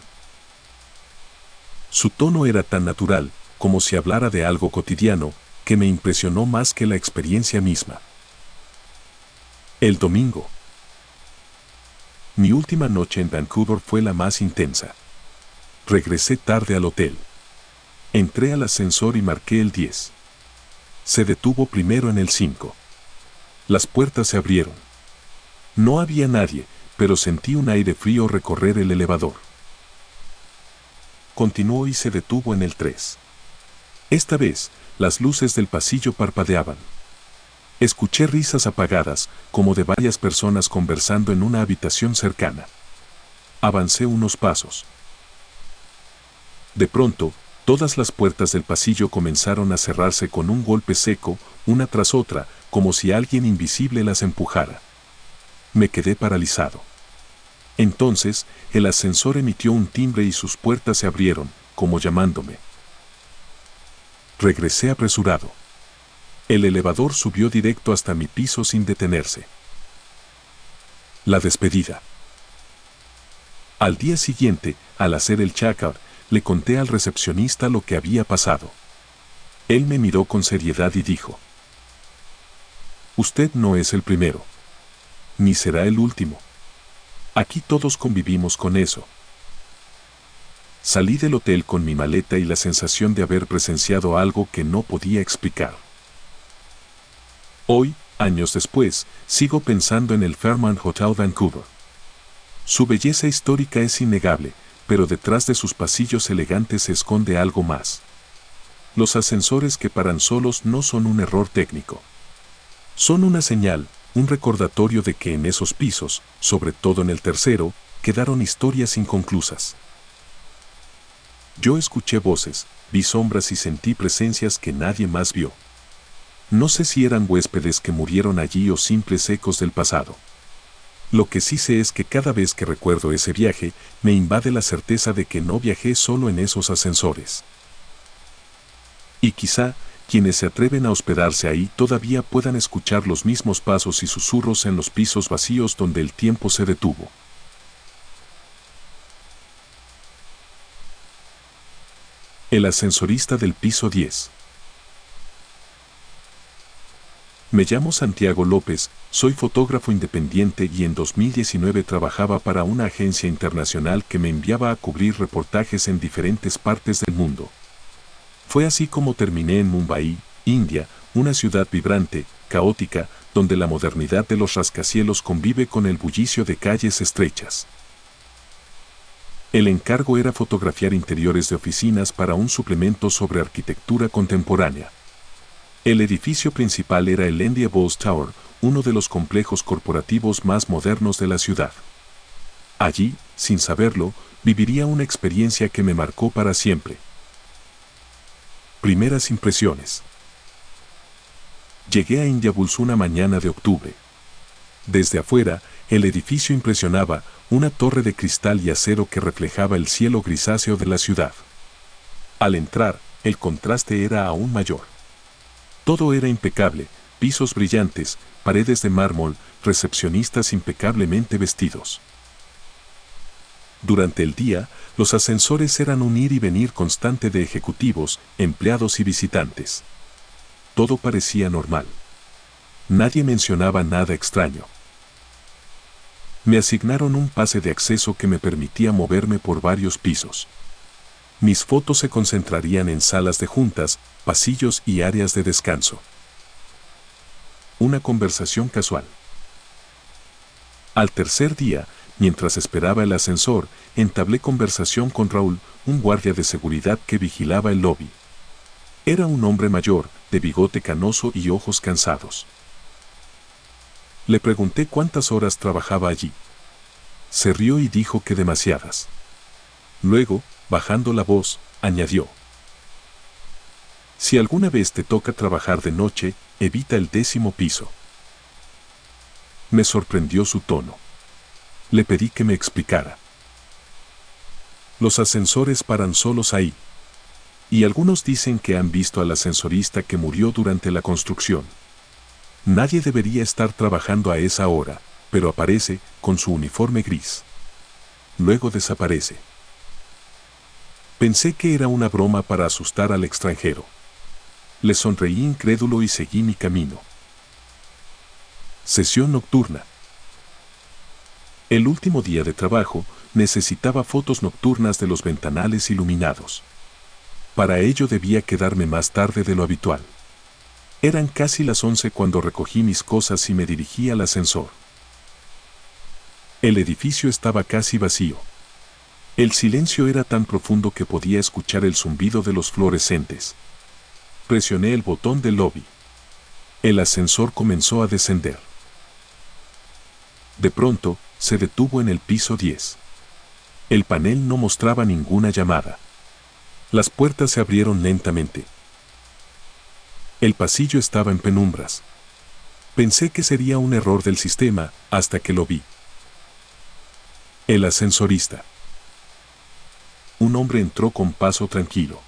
Su tono era tan natural, como si hablara de algo cotidiano, que me impresionó más que la experiencia misma. El domingo. Mi última noche en Vancouver fue la más intensa. Regresé tarde al hotel. Entré al ascensor y marqué el 10. Se detuvo primero en el 5. Las puertas se abrieron. No había nadie, pero sentí un aire frío recorrer el elevador. Continuó y se detuvo en el 3. Esta vez, las luces del pasillo parpadeaban. Escuché risas apagadas, como de varias personas conversando en una habitación cercana. Avancé unos pasos. De pronto, todas las puertas del pasillo comenzaron a cerrarse con un golpe seco, una tras otra, como si alguien invisible las empujara. Me quedé paralizado. Entonces, el ascensor emitió un timbre y sus puertas se abrieron, como llamándome. Regresé apresurado. El elevador subió directo hasta mi piso sin detenerse. La despedida. Al día siguiente, al hacer el check-out, le conté al recepcionista lo que había pasado. Él me miró con seriedad y dijo: Usted no es el primero. Ni será el último. Aquí todos convivimos con eso. Salí del hotel con mi maleta y la sensación de haber presenciado algo que no podía explicar. Hoy, años después, sigo pensando en el Fairmont Hotel Vancouver. Su belleza histórica es innegable, pero detrás de sus pasillos elegantes se esconde algo más. Los ascensores que paran solos no son un error técnico. Son una señal, un recordatorio de que en esos pisos, sobre todo en el tercero, quedaron historias inconclusas. Yo escuché voces, vi sombras y sentí presencias que nadie más vio. No sé si eran huéspedes que murieron allí o simples ecos del pasado. Lo que sí sé es que cada vez que recuerdo ese viaje, me invade la certeza de que no viajé solo en esos ascensores. Y quizá, quienes se atreven a hospedarse ahí todavía puedan escuchar los mismos pasos y susurros en los pisos vacíos donde el tiempo se detuvo. El ascensorista del piso 10. Me llamo Santiago López, soy fotógrafo independiente y en 2019 trabajaba para una agencia internacional que me enviaba a cubrir reportajes en diferentes partes del mundo. Fue así como terminé en Mumbai, India, una ciudad vibrante, caótica, donde la modernidad de los rascacielos convive con el bullicio de calles estrechas. El encargo era fotografiar interiores de oficinas para un suplemento sobre arquitectura contemporánea. El edificio principal era el Indianapolis Tower, uno de los complejos corporativos más modernos de la ciudad. Allí, sin saberlo, viviría una experiencia que me marcó para siempre. Primeras impresiones. Llegué a Indianapolis una mañana de octubre. Desde afuera, el edificio impresionaba, una torre de cristal y acero que reflejaba el cielo grisáceo de la ciudad. Al entrar, el contraste era aún mayor. Todo era impecable, pisos brillantes, paredes de mármol, recepcionistas impecablemente vestidos. Durante el día, los ascensores eran un ir y venir constante de ejecutivos, empleados y visitantes. Todo parecía normal. Nadie mencionaba nada extraño. Me asignaron un pase de acceso que me permitía moverme por varios pisos. Mis fotos se concentrarían en salas de juntas, pasillos y áreas de descanso. Una conversación casual. Al tercer día, mientras esperaba el ascensor, entablé conversación con Raúl, un guardia de seguridad que vigilaba el lobby. Era un hombre mayor, de bigote canoso y ojos cansados. Le pregunté cuántas horas trabajaba allí. Se rió y dijo que demasiadas. Luego, bajando la voz, añadió: si alguna vez te toca trabajar de noche, evita el 10º piso. Me sorprendió su tono. Le pedí que me explicara. Los ascensores paran solos ahí. Y algunos dicen que han visto al ascensorista que murió durante la construcción. Nadie debería estar trabajando a esa hora, pero aparece con su uniforme gris. Luego desaparece. Pensé que era una broma para asustar al extranjero. Le sonreí incrédulo y seguí mi camino. Sesión nocturna. El último día de trabajo, necesitaba fotos nocturnas de los ventanales iluminados. Para ello debía quedarme más tarde de lo habitual. Eran casi las 11 cuando recogí mis cosas y me dirigí al ascensor. El edificio estaba casi vacío. El silencio era tan profundo que podía escuchar el zumbido de los fluorescentes. Presioné el botón del lobby. El ascensor comenzó a descender. De pronto, se detuvo en el piso 10. El panel no mostraba ninguna llamada. Las puertas se abrieron lentamente. El pasillo estaba en penumbras. Pensé que sería un error del sistema, hasta que lo vi. El ascensorista. Un hombre entró con paso tranquilo.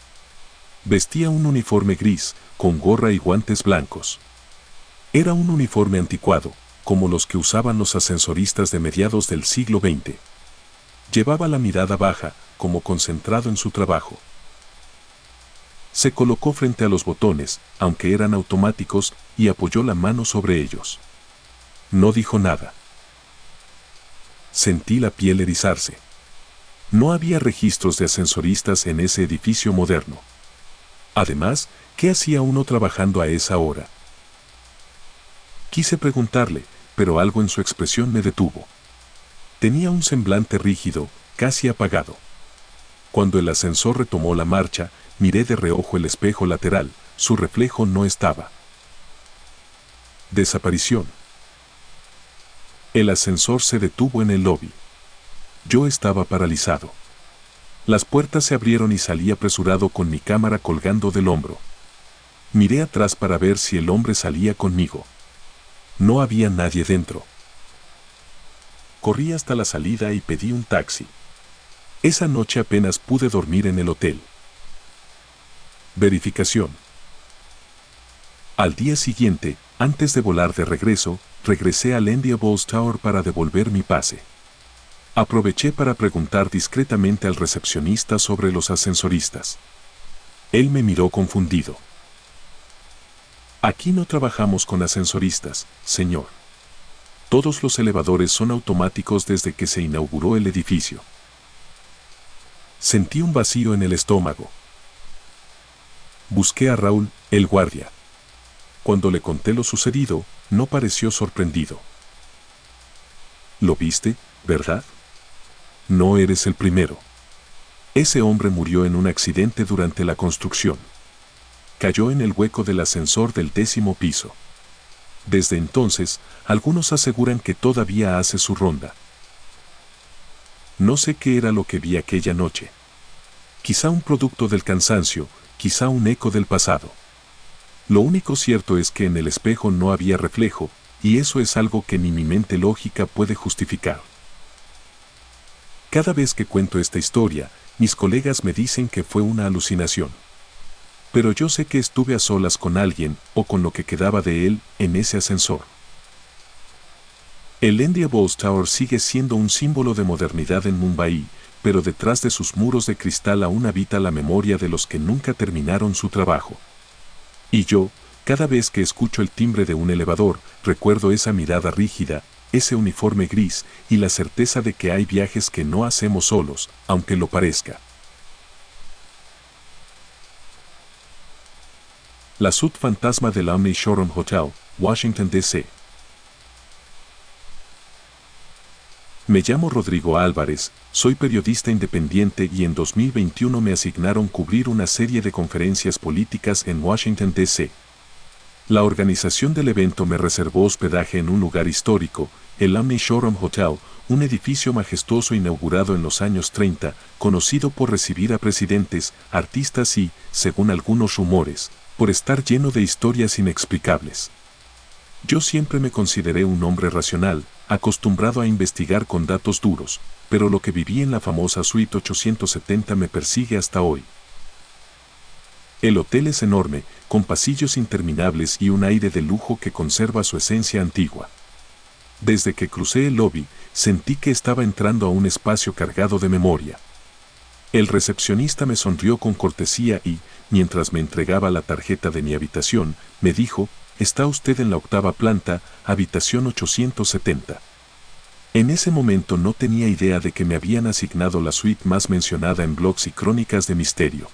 Vestía un uniforme gris, con gorra y guantes blancos. Era un uniforme anticuado, como los que usaban los ascensoristas de mediados del siglo XX. Llevaba la mirada baja, como concentrado en su trabajo. Se colocó frente a los botones, aunque eran automáticos, y apoyó la mano sobre ellos. No dijo nada. Sentí la piel erizarse. No había registros de ascensoristas en ese edificio moderno. Además, ¿qué hacía uno trabajando a esa hora? Quise preguntarle, pero algo en su expresión me detuvo. Tenía un semblante rígido, casi apagado. Cuando el ascensor retomó la marcha, miré de reojo el espejo lateral, su reflejo no estaba. Desaparición. El ascensor se detuvo en el lobby. Yo estaba paralizado. Las puertas se abrieron y salí apresurado con mi cámara colgando del hombro. Miré atrás para ver si el hombre salía conmigo. No había nadie dentro. Corrí hasta la salida y pedí un taxi. Esa noche apenas pude dormir en el hotel. Verificación. Al día siguiente, antes de volar de regreso, regresé al Endiables Tower para devolver mi pase. Aproveché para preguntar discretamente al recepcionista sobre los ascensoristas. Él me miró confundido. Aquí no trabajamos con ascensoristas, señor. Todos los elevadores son automáticos desde que se inauguró el edificio. Sentí un vacío en el estómago. Busqué a Raúl, el guardia. Cuando le conté lo sucedido, no pareció sorprendido. ¿Lo viste, verdad? No eres el primero. Ese hombre murió en un accidente durante la construcción. Cayó en el hueco del ascensor del 10º piso. Desde entonces, algunos aseguran que todavía hace su ronda. No sé qué era lo que vi aquella noche. Quizá un producto del cansancio, quizá un eco del pasado. Lo único cierto es que en el espejo no había reflejo, y eso es algo que ni mi mente lógica puede justificar. Cada vez que cuento esta historia, mis colegas me dicen que fue una alucinación. Pero yo sé que estuve a solas con alguien, o con lo que quedaba de él, en ese ascensor. El India Bose Tower sigue siendo un símbolo de modernidad en Mumbai, pero detrás de sus muros de cristal aún habita la memoria de los que nunca terminaron su trabajo. Y yo, cada vez que escucho el timbre de un elevador, recuerdo esa mirada rígida, ese uniforme gris y la certeza de que hay viajes que no hacemos solos, aunque lo parezca. La suite fantasma del Omni Showroom Hotel, Washington, D.C. Me llamo Rodrigo Álvarez, soy periodista independiente y en 2021 me asignaron cubrir una serie de conferencias políticas en Washington, D.C. La organización del evento me reservó hospedaje en un lugar histórico, el Omni Showroom Hotel, un edificio majestuoso inaugurado en los años 30, conocido por recibir a presidentes, artistas y, según algunos rumores, por estar lleno de historias inexplicables. Yo siempre me consideré un hombre racional, acostumbrado a investigar con datos duros, pero lo que viví en la famosa Suite 870 me persigue hasta hoy. El hotel es enorme, con pasillos interminables y un aire de lujo que conserva su esencia antigua. Desde que crucé el lobby, sentí que estaba entrando a un espacio cargado de memoria. El recepcionista me sonrió con cortesía y, mientras me entregaba la tarjeta de mi habitación, me dijo: «Está usted en la 8ª planta, habitación 870». En ese momento no tenía idea de que me habían asignado la suite más mencionada en blogs y crónicas de misterio.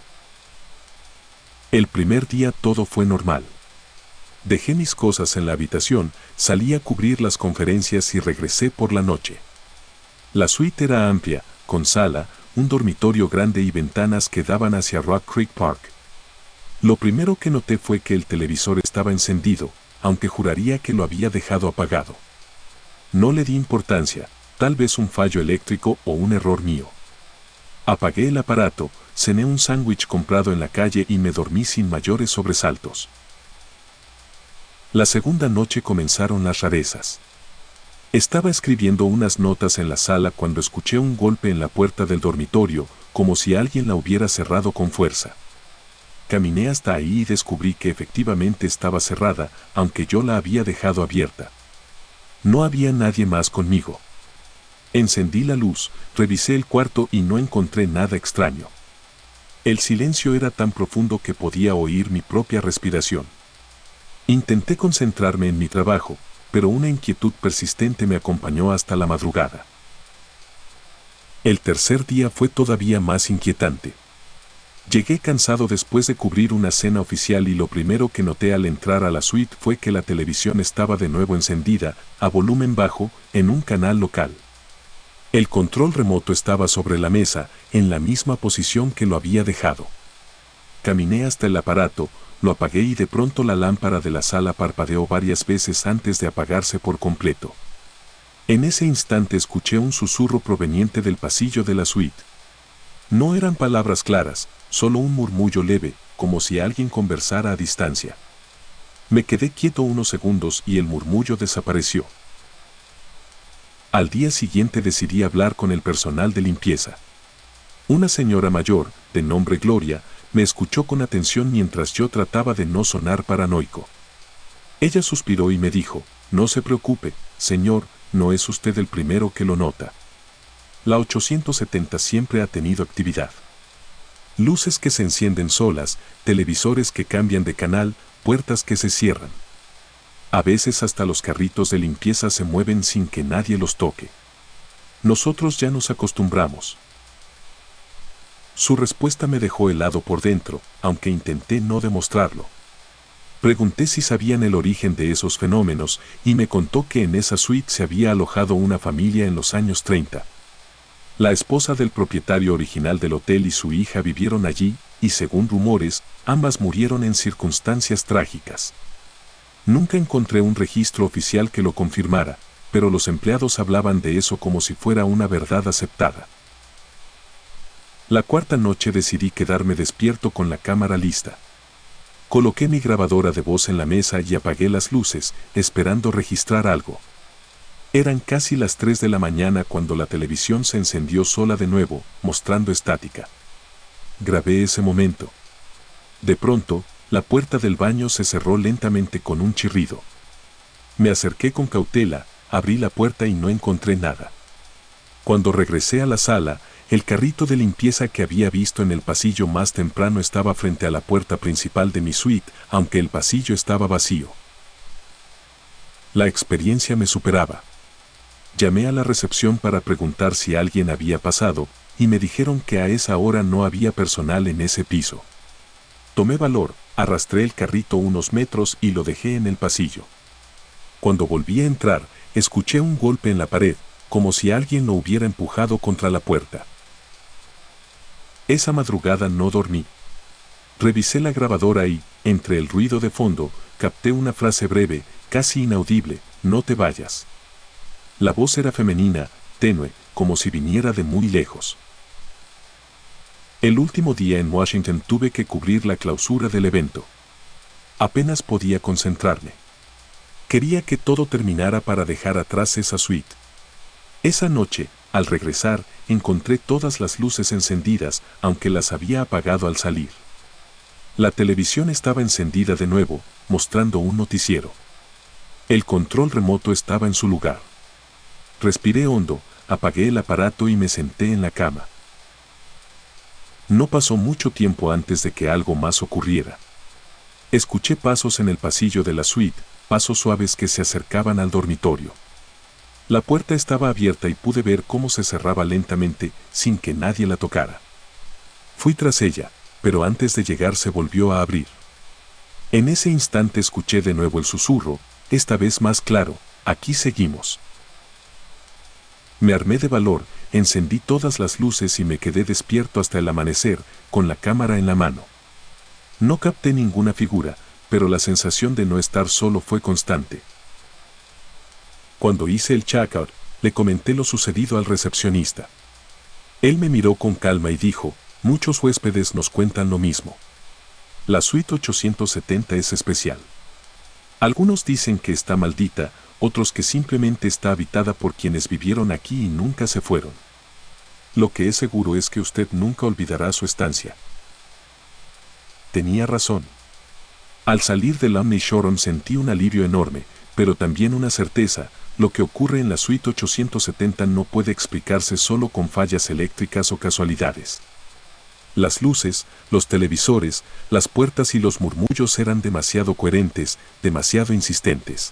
El primer día todo fue normal. Dejé mis cosas en la habitación, salí a cubrir las conferencias y regresé por la noche. La suite era amplia, con sala, un dormitorio grande y ventanas que daban hacia Rock Creek Park. Lo primero que noté fue que el televisor estaba encendido, aunque juraría que lo había dejado apagado. No le di importancia, tal vez un fallo eléctrico o un error mío. Apagué el aparato, cené un sándwich comprado en la calle y me dormí sin mayores sobresaltos. La segunda noche comenzaron las rarezas. Estaba escribiendo unas notas en la sala cuando escuché un golpe en la puerta del dormitorio, como si alguien la hubiera cerrado con fuerza. Caminé hasta ahí y descubrí que efectivamente estaba cerrada, aunque yo la había dejado abierta. No había nadie más conmigo. Encendí la luz, revisé el cuarto y no encontré nada extraño. El silencio era tan profundo que podía oír mi propia respiración. Intenté concentrarme en mi trabajo, pero una inquietud persistente me acompañó hasta la madrugada. El tercer día fue todavía más inquietante. Llegué cansado después de cubrir una cena oficial y lo primero que noté al entrar a la suite fue que la televisión estaba de nuevo encendida, a volumen bajo, en un canal local. El control remoto estaba sobre la mesa, en la misma posición que lo había dejado. Caminé hasta el aparato, lo apagué y de pronto la lámpara de la sala parpadeó varias veces antes de apagarse por completo. En ese instante escuché un susurro proveniente del pasillo de la suite. No eran palabras claras, solo un murmullo leve, como si alguien conversara a distancia. Me quedé quieto unos segundos y el murmullo desapareció. Al día siguiente decidí hablar con el personal de limpieza. Una señora mayor, de nombre Gloria, me escuchó con atención mientras yo trataba de no sonar paranoico. Ella suspiró y me dijo: «No se preocupe, señor, no es usted el primero que lo nota. La 870 siempre ha tenido actividad. Luces que se encienden solas, televisores que cambian de canal, puertas que se cierran. A veces hasta los carritos de limpieza se mueven sin que nadie los toque. Nosotros ya nos acostumbramos». Su respuesta me dejó helado por dentro, aunque intenté no demostrarlo. Pregunté si sabían el origen de esos fenómenos y me contó que en esa suite se había alojado una familia en los años 30. La esposa del propietario original del hotel y su hija vivieron allí, y según rumores, ambas murieron en circunstancias trágicas. Nunca encontré un registro oficial que lo confirmara, pero los empleados hablaban de eso como si fuera una verdad aceptada. La cuarta noche decidí quedarme despierto con la cámara lista. Coloqué mi grabadora de voz en la mesa y apagué las luces, esperando registrar algo. Eran casi las 3 de la mañana cuando la televisión se encendió sola de nuevo, mostrando estática. Grabé ese momento. De pronto, la puerta del baño se cerró lentamente con un chirrido. Me acerqué con cautela, abrí la puerta y no encontré nada. Cuando regresé a la sala, el carrito de limpieza que había visto en el pasillo más temprano estaba frente a la puerta principal de mi suite, aunque el pasillo estaba vacío. La experiencia me superaba. Llamé a la recepción para preguntar si alguien había pasado, y me dijeron que a esa hora no había personal en ese piso. Tomé valor, arrastré el carrito unos metros y lo dejé en el pasillo. Cuando volví a entrar, escuché un golpe en la pared, como si alguien lo hubiera empujado contra la puerta. Esa madrugada no dormí. Revisé la grabadora y, entre el ruido de fondo, capté una frase breve, casi inaudible: no te vayas. La voz era femenina, tenue, como si viniera de muy lejos. El último día en Washington tuve que cubrir la clausura del evento. Apenas podía concentrarme. Quería que todo terminara para dejar atrás esa suite. Esa noche, al regresar, encontré todas las luces encendidas, aunque las había apagado al salir. La televisión estaba encendida de nuevo, mostrando un noticiero. El control remoto estaba en su lugar. Respiré hondo, apagué el aparato y me senté en la cama. No pasó mucho tiempo antes de que algo más ocurriera. Escuché pasos en el pasillo de la suite, pasos suaves que se acercaban al dormitorio. La puerta estaba abierta y pude ver cómo se cerraba lentamente, sin que nadie la tocara. Fui tras ella, pero antes de llegar se volvió a abrir. En ese instante escuché de nuevo el susurro, esta vez más claro: aquí seguimos. Me armé de valor, encendí todas las luces y me quedé despierto hasta el amanecer, con la cámara en la mano. No capté ninguna figura, pero la sensación de no estar solo fue constante. Cuando hice el checkout, le comenté lo sucedido al recepcionista. Él me miró con calma y dijo: muchos huéspedes nos cuentan lo mismo. La suite 870 es especial. Algunos dicen que está maldita, otros que simplemente está habitada por quienes vivieron aquí y nunca se fueron. Lo que es seguro es que usted nunca olvidará su estancia. Tenía razón. Al salir del Omni Showroom sentí un alivio enorme, pero también una certeza: lo que ocurre en la suite 870 no puede explicarse solo con fallas eléctricas o casualidades. Las luces, los televisores, las puertas y los murmullos eran demasiado coherentes, demasiado insistentes.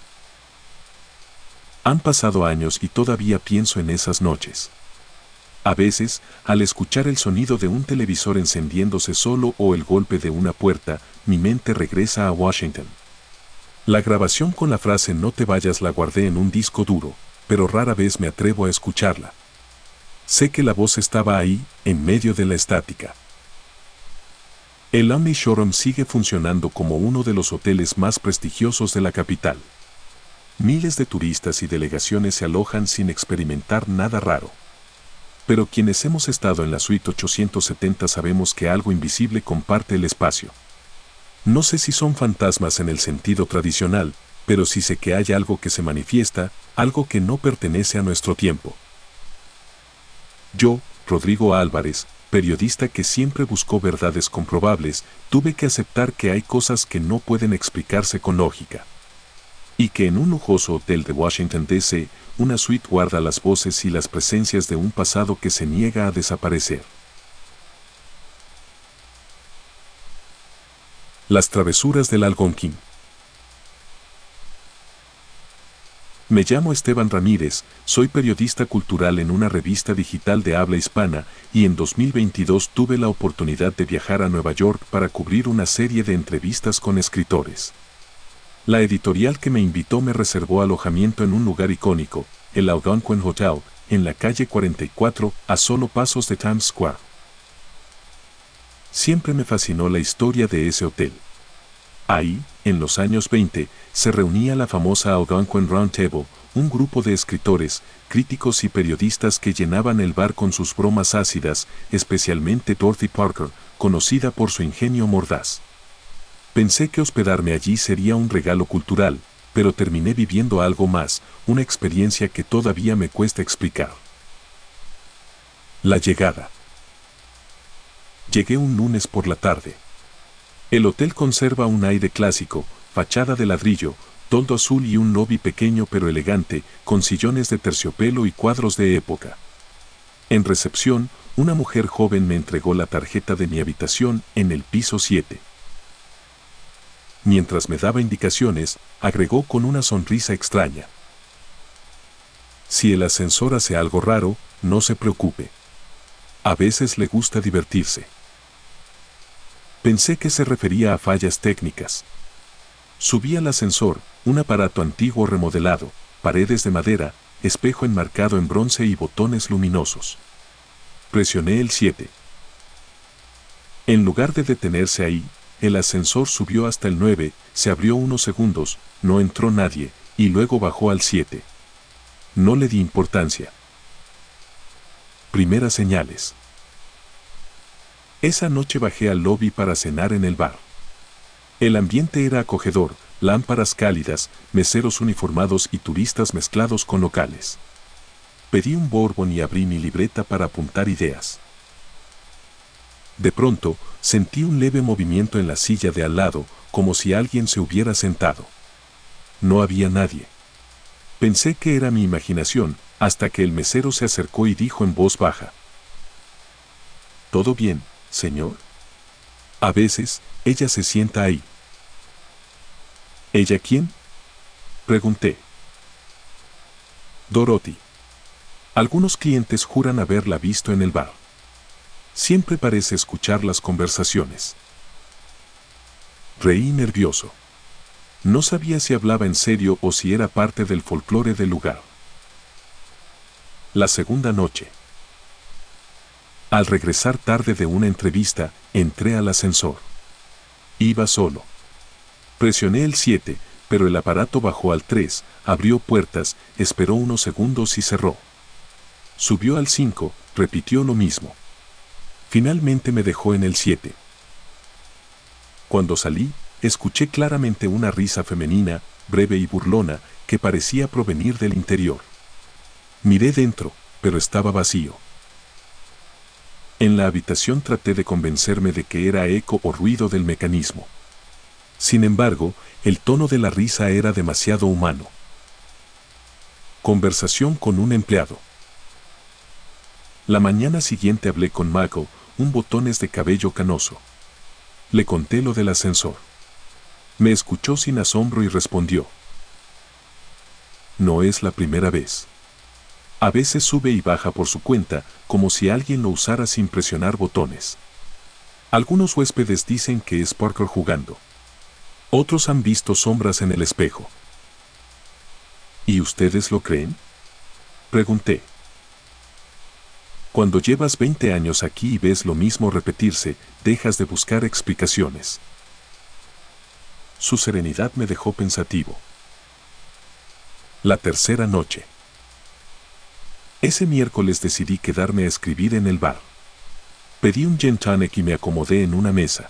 Han pasado años y todavía pienso en esas noches. A veces, al escuchar el sonido de un televisor encendiéndose solo o el golpe de una puerta, mi mente regresa a Washington. La grabación con la frase "no te vayas" la guardé en un disco duro, pero rara vez me atrevo a escucharla. Sé que la voz estaba ahí, en medio de la estática. El Omni Showroom sigue funcionando como uno de los hoteles más prestigiosos de la capital. Miles de turistas y delegaciones se alojan sin experimentar nada raro. Pero quienes hemos estado en la suite 870 sabemos que algo invisible comparte el espacio. No sé si son fantasmas en el sentido tradicional, pero sí sé que hay algo que se manifiesta, algo que no pertenece a nuestro tiempo. Yo, Rodrigo Álvarez, periodista que siempre buscó verdades comprobables, tuve que aceptar que hay cosas que no pueden explicarse con lógica. Y que en un lujoso hotel de Washington, D.C., una suite guarda las voces y las presencias de un pasado que se niega a desaparecer. Las travesuras del Algonquin. Me llamo Esteban Ramírez, soy periodista cultural en una revista digital de habla hispana y en 2022 tuve la oportunidad de viajar a Nueva York para cubrir una serie de entrevistas con escritores. La editorial que me invitó me reservó alojamiento en un lugar icónico, el Algonquin Hotel, en la calle 44, a solo pasos de Times Square. Siempre me fascinó la historia de ese hotel. Ahí, en los años 20, se reunía la famosa Algonquin Round Table, un grupo de escritores, críticos y periodistas que llenaban el bar con sus bromas ácidas, especialmente Dorothy Parker, conocida por su ingenio mordaz. Pensé que hospedarme allí sería un regalo cultural, pero terminé viviendo algo más, una experiencia que todavía me cuesta explicar. La llegada. Llegué un lunes por la tarde. El hotel conserva un aire clásico, fachada de ladrillo, toldo azul y un lobby pequeño pero elegante, con sillones de terciopelo y cuadros de época. En recepción, una mujer joven me entregó la tarjeta de mi habitación en el piso 7. Mientras me daba indicaciones, agregó con una sonrisa extraña: si el ascensor hace algo raro, no se preocupe. A veces le gusta divertirse. Pensé que se refería a fallas técnicas. Subí al ascensor, un aparato antiguo remodelado, paredes de madera, espejo enmarcado en bronce y botones luminosos. Presioné el 7. En lugar de detenerse ahí, el ascensor subió hasta el 9, se abrió unos segundos, no entró nadie, y luego bajó al 7. No le di importancia. Primeras señales. Esa noche bajé al lobby para cenar en el bar. El ambiente era acogedor, lámparas cálidas, meseros uniformados y turistas mezclados con locales. Pedí un bourbon y abrí mi libreta para apuntar ideas. De pronto, sentí un leve movimiento en la silla de al lado, como si alguien se hubiera sentado. No había nadie. Pensé que era mi imaginación, hasta que el mesero se acercó y dijo en voz baja: ¿todo bien, señor? A veces, ella se sienta ahí. ¿Ella quién?, pregunté. Dorothy. Algunos clientes juran haberla visto en el bar. Siempre parece escuchar las conversaciones. Reí nervioso. No sabía si hablaba en serio o si era parte del folclore del lugar. La segunda noche. Al regresar tarde de una entrevista, entré al ascensor. Iba solo. Presioné el 7, pero el aparato bajó al 3, abrió puertas, esperó unos segundos y cerró. Subió al 5, repitió lo mismo. Finalmente me dejó en el 7. Cuando salí, escuché claramente una risa femenina, breve y burlona, que parecía provenir del interior. Miré dentro, pero estaba vacío. En la habitación traté de convencerme de que era eco o ruido del mecanismo. Sin embargo, el tono de la risa era demasiado humano. Conversación con un empleado. La mañana siguiente hablé con Mako, un botones de cabello canoso. Le conté lo del ascensor. Me escuchó sin asombro y respondió: no es la primera vez. A veces sube y baja por su cuenta, como si alguien lo usara sin presionar botones. Algunos huéspedes dicen que es Parker jugando. Otros han visto sombras en el espejo. ¿Y ustedes lo creen?, pregunté. Cuando llevas 20 años aquí y ves lo mismo repetirse, dejas de buscar explicaciones. Su serenidad me dejó pensativo. La tercera noche. Ese miércoles decidí quedarme a escribir en el bar. Pedí un gin tonic y me acomodé en una mesa.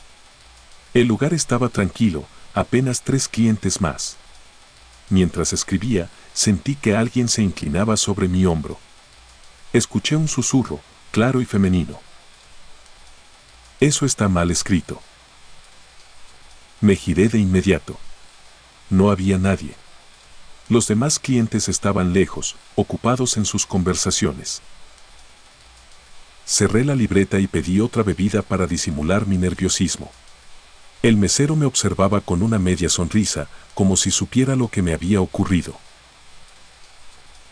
El lugar estaba tranquilo, apenas 3 clientes más. Mientras escribía, sentí que alguien se inclinaba sobre mi hombro. Escuché un susurro, claro y femenino. Eso está mal escrito. Me giré de inmediato. No había nadie. Los demás clientes estaban lejos, ocupados en sus conversaciones. Cerré la libreta y pedí otra bebida para disimular mi nerviosismo. El mesero me observaba con una media sonrisa, como si supiera lo que me había ocurrido.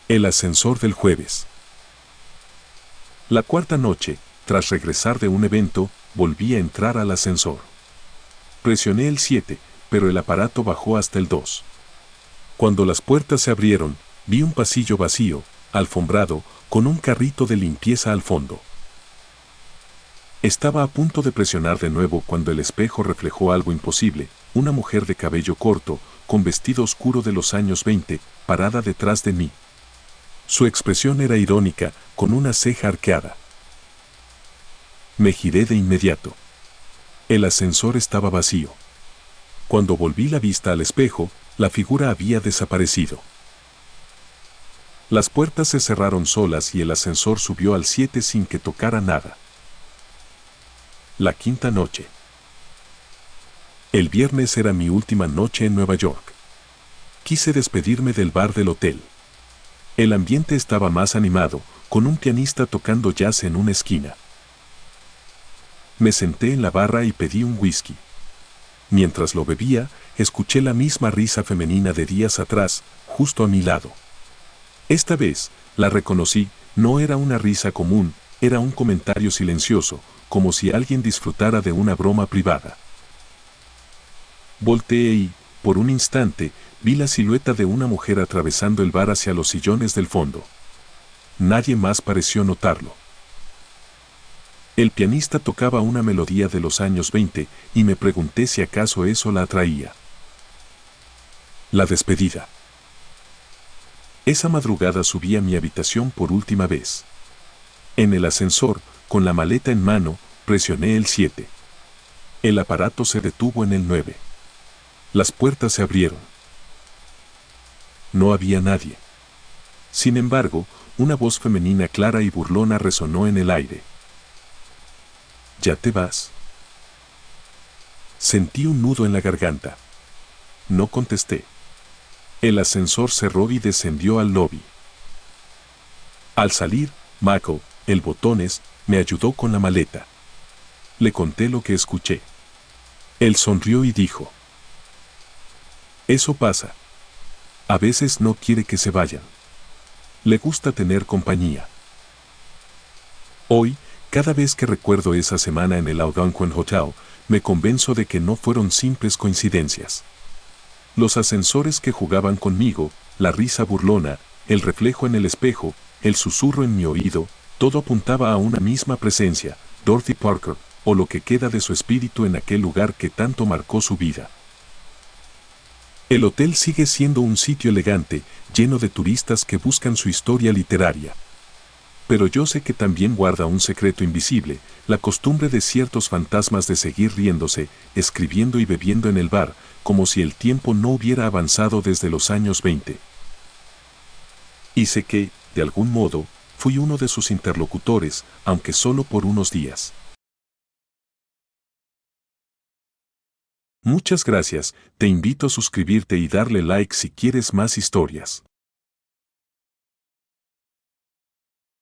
El ascensor del jueves. La cuarta noche, tras regresar de un evento, volví a entrar al ascensor. Presioné el 7, pero el aparato bajó hasta el 2. Cuando las puertas se abrieron, vi un pasillo vacío, alfombrado, con un carrito de limpieza al fondo. Estaba a punto de presionar de nuevo cuando el espejo reflejó algo imposible: una mujer de cabello corto, con vestido oscuro de los años 20, parada detrás de mí. Su expresión era irónica, con una ceja arqueada. Me giré de inmediato. El ascensor estaba vacío. Cuando volví la vista al espejo, la figura había desaparecido. Las puertas se cerraron solas y el ascensor subió al 7 sin que tocara nada. La quinta noche. El viernes era mi última noche en Nueva York. Quise despedirme del bar del hotel. El ambiente estaba más animado, con un pianista tocando jazz en una esquina. Me senté en la barra y pedí un whisky. Mientras lo bebía, escuché la misma risa femenina de días atrás, justo a mi lado. Esta vez, la reconocí, no era una risa común, era un comentario silencioso, como si alguien disfrutara de una broma privada. Volteé y, por un instante, vi la silueta de una mujer atravesando el bar hacia los sillones del fondo. Nadie más pareció notarlo. El pianista tocaba una melodía de los años 20 y me pregunté si acaso eso la atraía. La despedida. Esa madrugada subí a mi habitación por última vez. En el ascensor, con la maleta en mano, presioné el 7. El aparato se detuvo en el 9. Las puertas se abrieron. No había nadie. Sin embargo, una voz femenina clara y burlona resonó en el aire. ¿Ya te vas? Sentí un nudo en la garganta. No contesté. El ascensor cerró y descendió al lobby. Al salir, Michael, el botones, me ayudó con la maleta. Le conté lo que escuché. Él sonrió y dijo: eso pasa. A veces no quiere que se vayan. Le gusta tener compañía. Hoy, cada vez que recuerdo esa semana en el Algonquin Hotel, me convenzo de que no fueron simples coincidencias. Los ascensores que jugaban conmigo, la risa burlona, el reflejo en el espejo, el susurro en mi oído, todo apuntaba a una misma presencia, Dorothy Parker, o lo que queda de su espíritu en aquel lugar que tanto marcó su vida. El hotel sigue siendo un sitio elegante, lleno de turistas que buscan su historia literaria. Pero yo sé que también guarda un secreto invisible, la costumbre de ciertos fantasmas de seguir riéndose, escribiendo y bebiendo en el bar, como si el tiempo no hubiera avanzado desde los años 20. Y sé que, de algún modo, fui uno de sus interlocutores, aunque solo por unos días. Muchas gracias, te invito a suscribirte y darle like si quieres más historias.